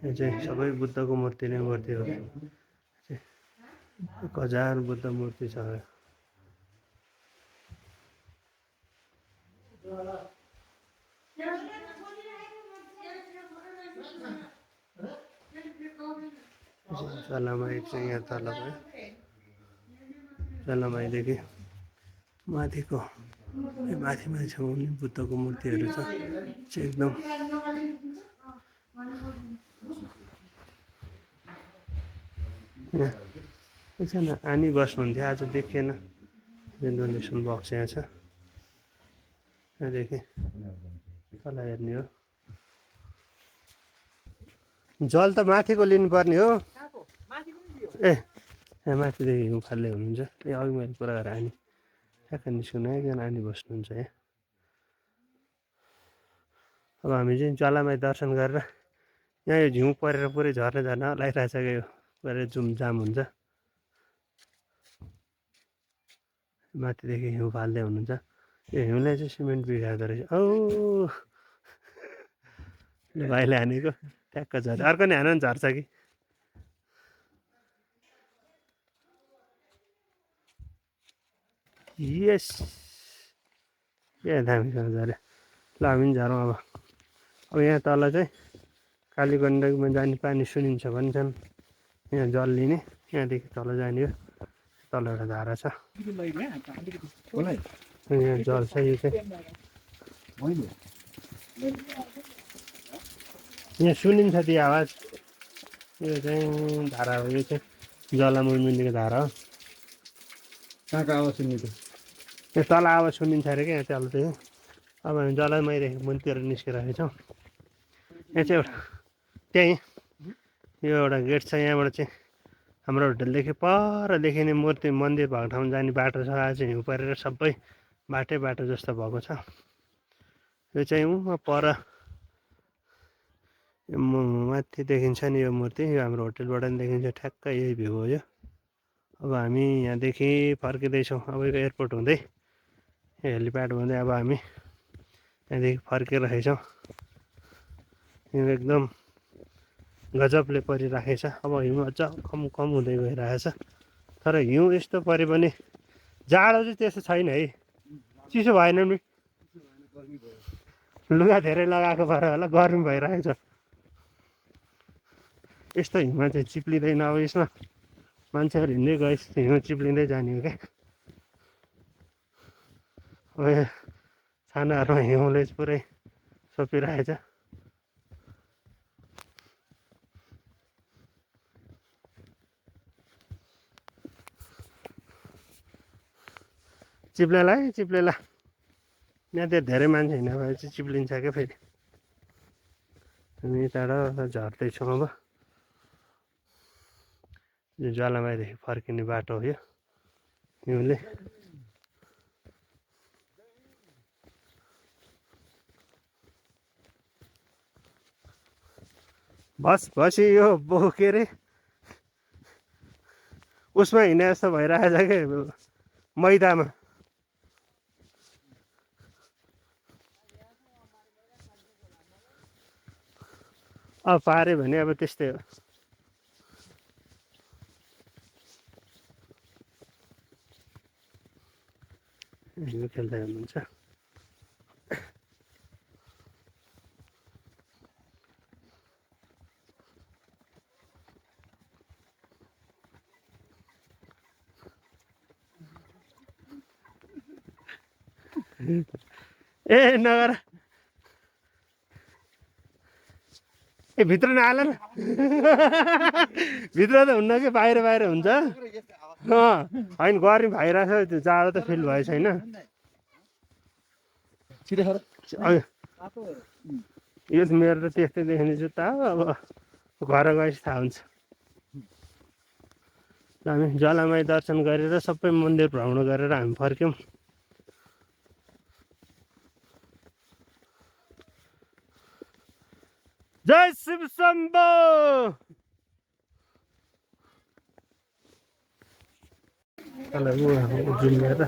यो चाहिँ सबै बुद्धको मूर्तिहरू 1000 बुद्ध मूर्ति छ। ज्वालामाई चाहिँ यहाँ तल भयो। ज्वालामाईदेखि माथिको माथिमा छेउमा बुद्धको मूर्तिहरू छ। चाहिँ एकदम यहाँ एकजना आनी बस्नुहुन्थ्यो आज देखिएन डोनेसन बक्स यहाँ छ यहाँदेखि तल हेर्ने हो जल त माथिको लिनुपर्ने हो ए यहाँ माथिदेखि हिउँ फाल्ने हुनुहुन्छ ए अघि मैले कुरा गरेर आनी ठ्याक्क निस्कुनु एकजना आनी बस्नुहुन्छ यहाँ अब हामी चाहिँ ज्वालामाई दर्शन गरेर यहाँ यो झिउँ परेर पुरै झर्ने झर्न लागिरहेछ क्या यो पुरै जाम हुन्छ माथिदेखि हिउँ फाल्दै हुनुहुन्छ यो हिउँलाई चाहिँ सिमेन्ट बिगार्दो रहेछ औ भाइले हानेको ट्याक्क झर्छ अर्को नि हान नि झर्छ कि यस ए दामीसँग झऱ्यो ल हामी पनि झरौँ अब यहाँ तल चाहिँ कालीगण्डकीमा जाने पानी सुनिन्छ भन्छन् यहाँ जल लिने यहाँदेखि तल जाने हो तल एउटा धारा छ यहाँ जल छ यो चाहिँ यहाँ सुनिन्छ त्यो आवाज यो चाहिँ धारा हो यो चाहिँ जलामुनिको धारा हो कहाँको आवाज सुन्ने यहाँ तल आवाज सुनिन्छ अरे क्या यहाँ तल चाहिँ अब हामी जलामाइदेखि मुनितिर निस्किरहेको छौँ यहाँ चाहिँ एउटा त्यहीँ यो एउटा गेट छ यहाँबाट चाहिँ हाम्रो होटलदेखि पर देखिने मूर्ति मन्दिर भएको ठाउँमा जाने बाटो छ आज हिउँ परेर सबै बाटो जस्तो भएको छ यो चाहिँ उहाँ पर माथि देखिन्छ नि यो मूर्ति यो हाम्रो होटलबाट नि देखिन्छ ठ्याक्क यही भ्यू हो यो अब हामी यहाँदेखि फर्किँदैछौँ अब यो एयरपोर्ट हुँदै हेलिप्याड हुँदै अब हामी त्यहाँदेखि फर्किरहेछौँ हिउँ एकदम गजबले परिराखेको छ अब हिउँ अझ कम हुँदै गइरहेछ तर हिउँ यस्तो पऱ्यो भने जाडो चाहिँ त्यस्तो छैन है चिसो भएन नि लुगा धेरै लगाएको भएर होला गर्मी भइरहेको छ यस्तो हिउँमा चाहिँ चिप्लिँदैन अब यसमा मान्छेहरू हिँड्दै गए हिउँ चिप्लिँदै जाने हो क्या अब यो छानाहरूमा हिउँले पुरै सोपिरहेछ चिप्लेला है चिप्लेला यहाँ त्यो धेरै मान्छे हिँड्यो भने चाहिँ चिप्लिन्छ क्या फेरि हामी टाढा झर्दैछौँ अब यो ज्वालामाईदेखि फर्किने बाटो हो यो हिउँले बसी यो के अरे उसमा हिँडे जस्तो भइरहेछ क्या मैदामा अब पाऱ्यो भने अब त्यस्तै हो हिँड्नु खेल्दै हुनुहुन्छ ए नगर ए भित्र नहाल न भित्र त हुन्न कि बाहिर हुन्छ होइन गर्मी भइरहेछ त्यो जाडो त फिल भएछ होइन यो त मेरो त त्यस्तै देखिने जुत्ता हो अब घर गएपछि थाहा हुन्छ हामी ज्वालामाई दर्शन गरेर सबै मन्दिर भ्रमण गरेर हामी फर्क्यौँ जय शिव शम्भो जुम्लेर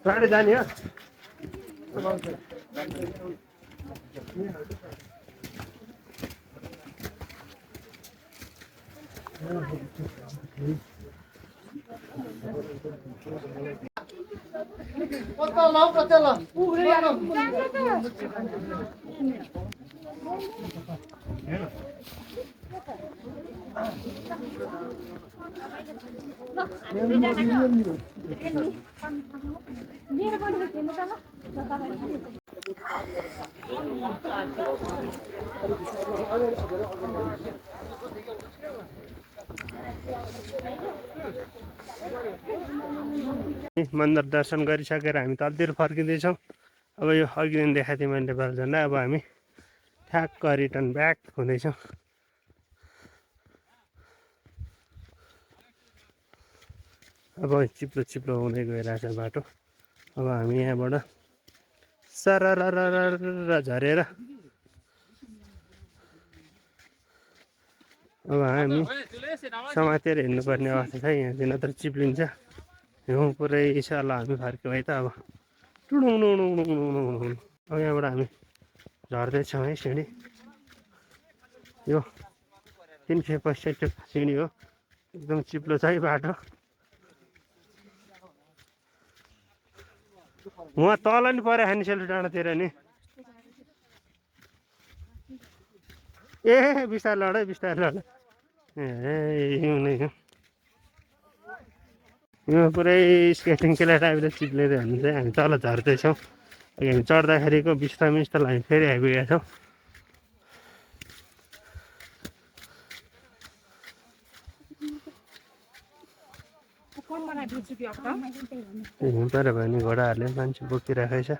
टाढै जाने हो मन्दिर दर्शन गरिसकेर हामी तलतिर फर्किँदैछौँ। अब यो अघि दिन देखाएको थिएँ मैले नेपाल झन्डा, अब हामी ठ्याक्क रिटर्न ब्याक हुँदैछौँ। अब चिप्लो चिप्लो हुँदै गइरहेछ बाटो। अब हामी यहाँबाट सररररर झरेर अब हामी समातेर हिँड्नुपर्ने अवस्था छ। यहाँ चाहिँ नत्र चिप्लिन्छ, हिउँ पुरै छ। ल हामी फर्क्यौँ है त। अब टुडुङ। अब यहाँबाट हामी झर्दैछौँ है सिँढी। यो 365 सिँढी हो, एकदम चिप्लो छ है बाटो। उहाँ तल नि पऱ्यो खाने सेल्फी डाँडातिर नि। ए बिस्तारै लड है, बिस्तारै लड। ए हिउँ नै हो, हिउँ पुरै स्केटिङ खेला टाइपले चिप्लेर हामी चाहिँ हामी तल झर्दैछौँ। हामी चढ्दाखेरिको बिस्तारै हामी फेरि आइपुगेका छौँ। हिउँ पऱ्यो भने घोडाहरूले मान्छे बोकिराखेको छ।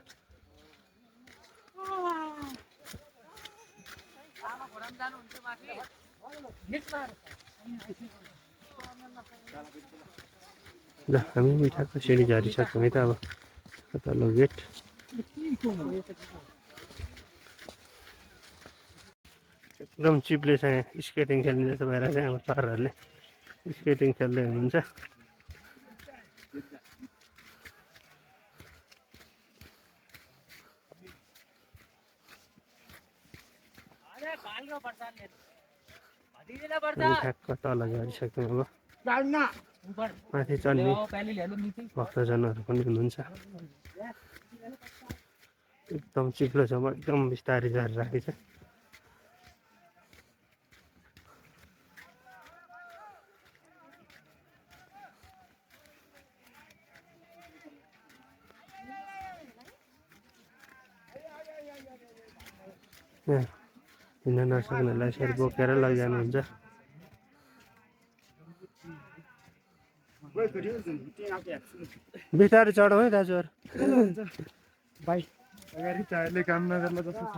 ल हामी मिठाको सिँढी झरिसक्यौँ है त। अब तल्लो गेट एकदम चिप्ले छ। यहाँ स्केटिङ खेल्ने जस्तो भएर चाहिँ अब सरहरूले स्केटिङ खेल्दै हुनुहुन्छ। ठ्याक्क तल झरिसक्यौँ। अब माथि चढ्ने भक्तजनहरू पनि हुनुहुन्छ। एकदम चिप्लो छ, एकदम बिस्तारै झरिरहेको छ। हिँड्न नसक्नेलाई यसरी बोकेर लैजानुहुन्छ। बिस्तारै चढौँ है दाजुहरू। बाइक अगाडि टायरले काम नगर्ला जस्तो छ।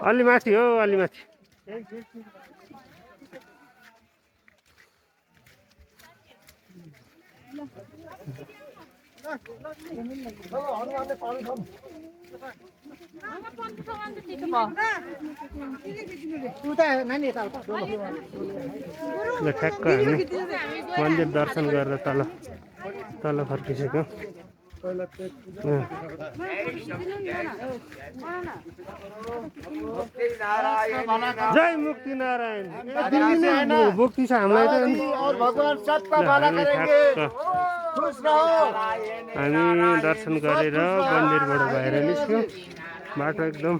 अलि माथि हो, अलि माथि। ठ्याक्क हामी मन्दिर दर्शन गरेर तल फर्किसक्यौँ। जय मुक्ति नारायण। मुक्ति छ हामीलाई त। हामी दर्शन गरेर मन्दिरबाट बाहिर निस्क्यौँ। बाटो एकदम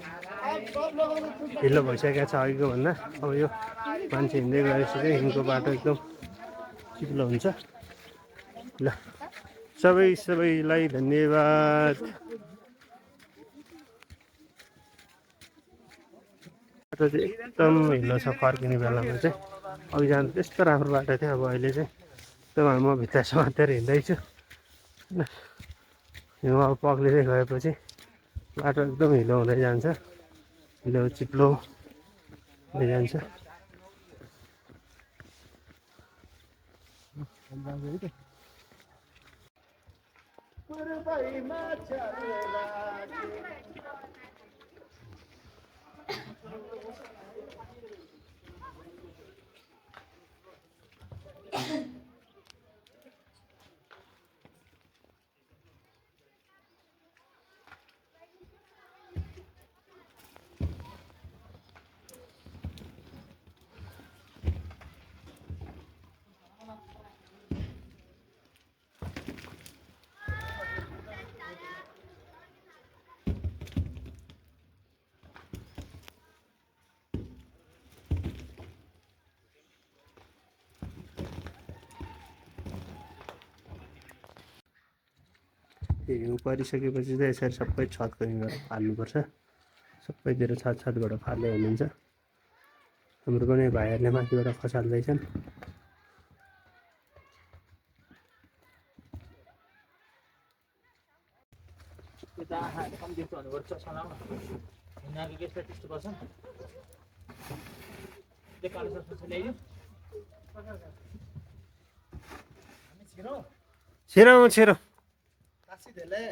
ढिलो भइसकेको छ अघिको भन्दा। अब यो मान्छे हिँड्दै गएपछि चाहिँ हिउँको बाटो एकदम चिप्लो हुन्छ। ल सबैलाई धन्यवाद। बाटो चाहिँ एकदम हिलो छ फर्किने बेलामा चाहिँ। अघि जानु त्यस्तो राम्रो बाटो थियो, अब अहिले चाहिँ एकदम म भित्र समातेर हिँड्दैछु। हिउँ अब पग्लिँदै गएपछि बाटो एकदम हिलो हुँदै जान्छ, हिलो चिप्लो हुँदै जान्छ। हिउँ परिसकेपछि चाहिँ यसरी सबै छतको हिउँहरू फाल्नुपर्छ। सबैतिर छतबाट फाल्दै हुनुहुन्छ। हाम्रो पनि भाइहरूले माथिबाट खसाल्दैछन्। त्यो त आँखा कम देख्छ भनेबाट चस्मा लाउन हिँडाएको के त्यस्तो गर्छ त्यो कालो चस्मा ल्याइदियो छिराउ छिराउ काशी धेले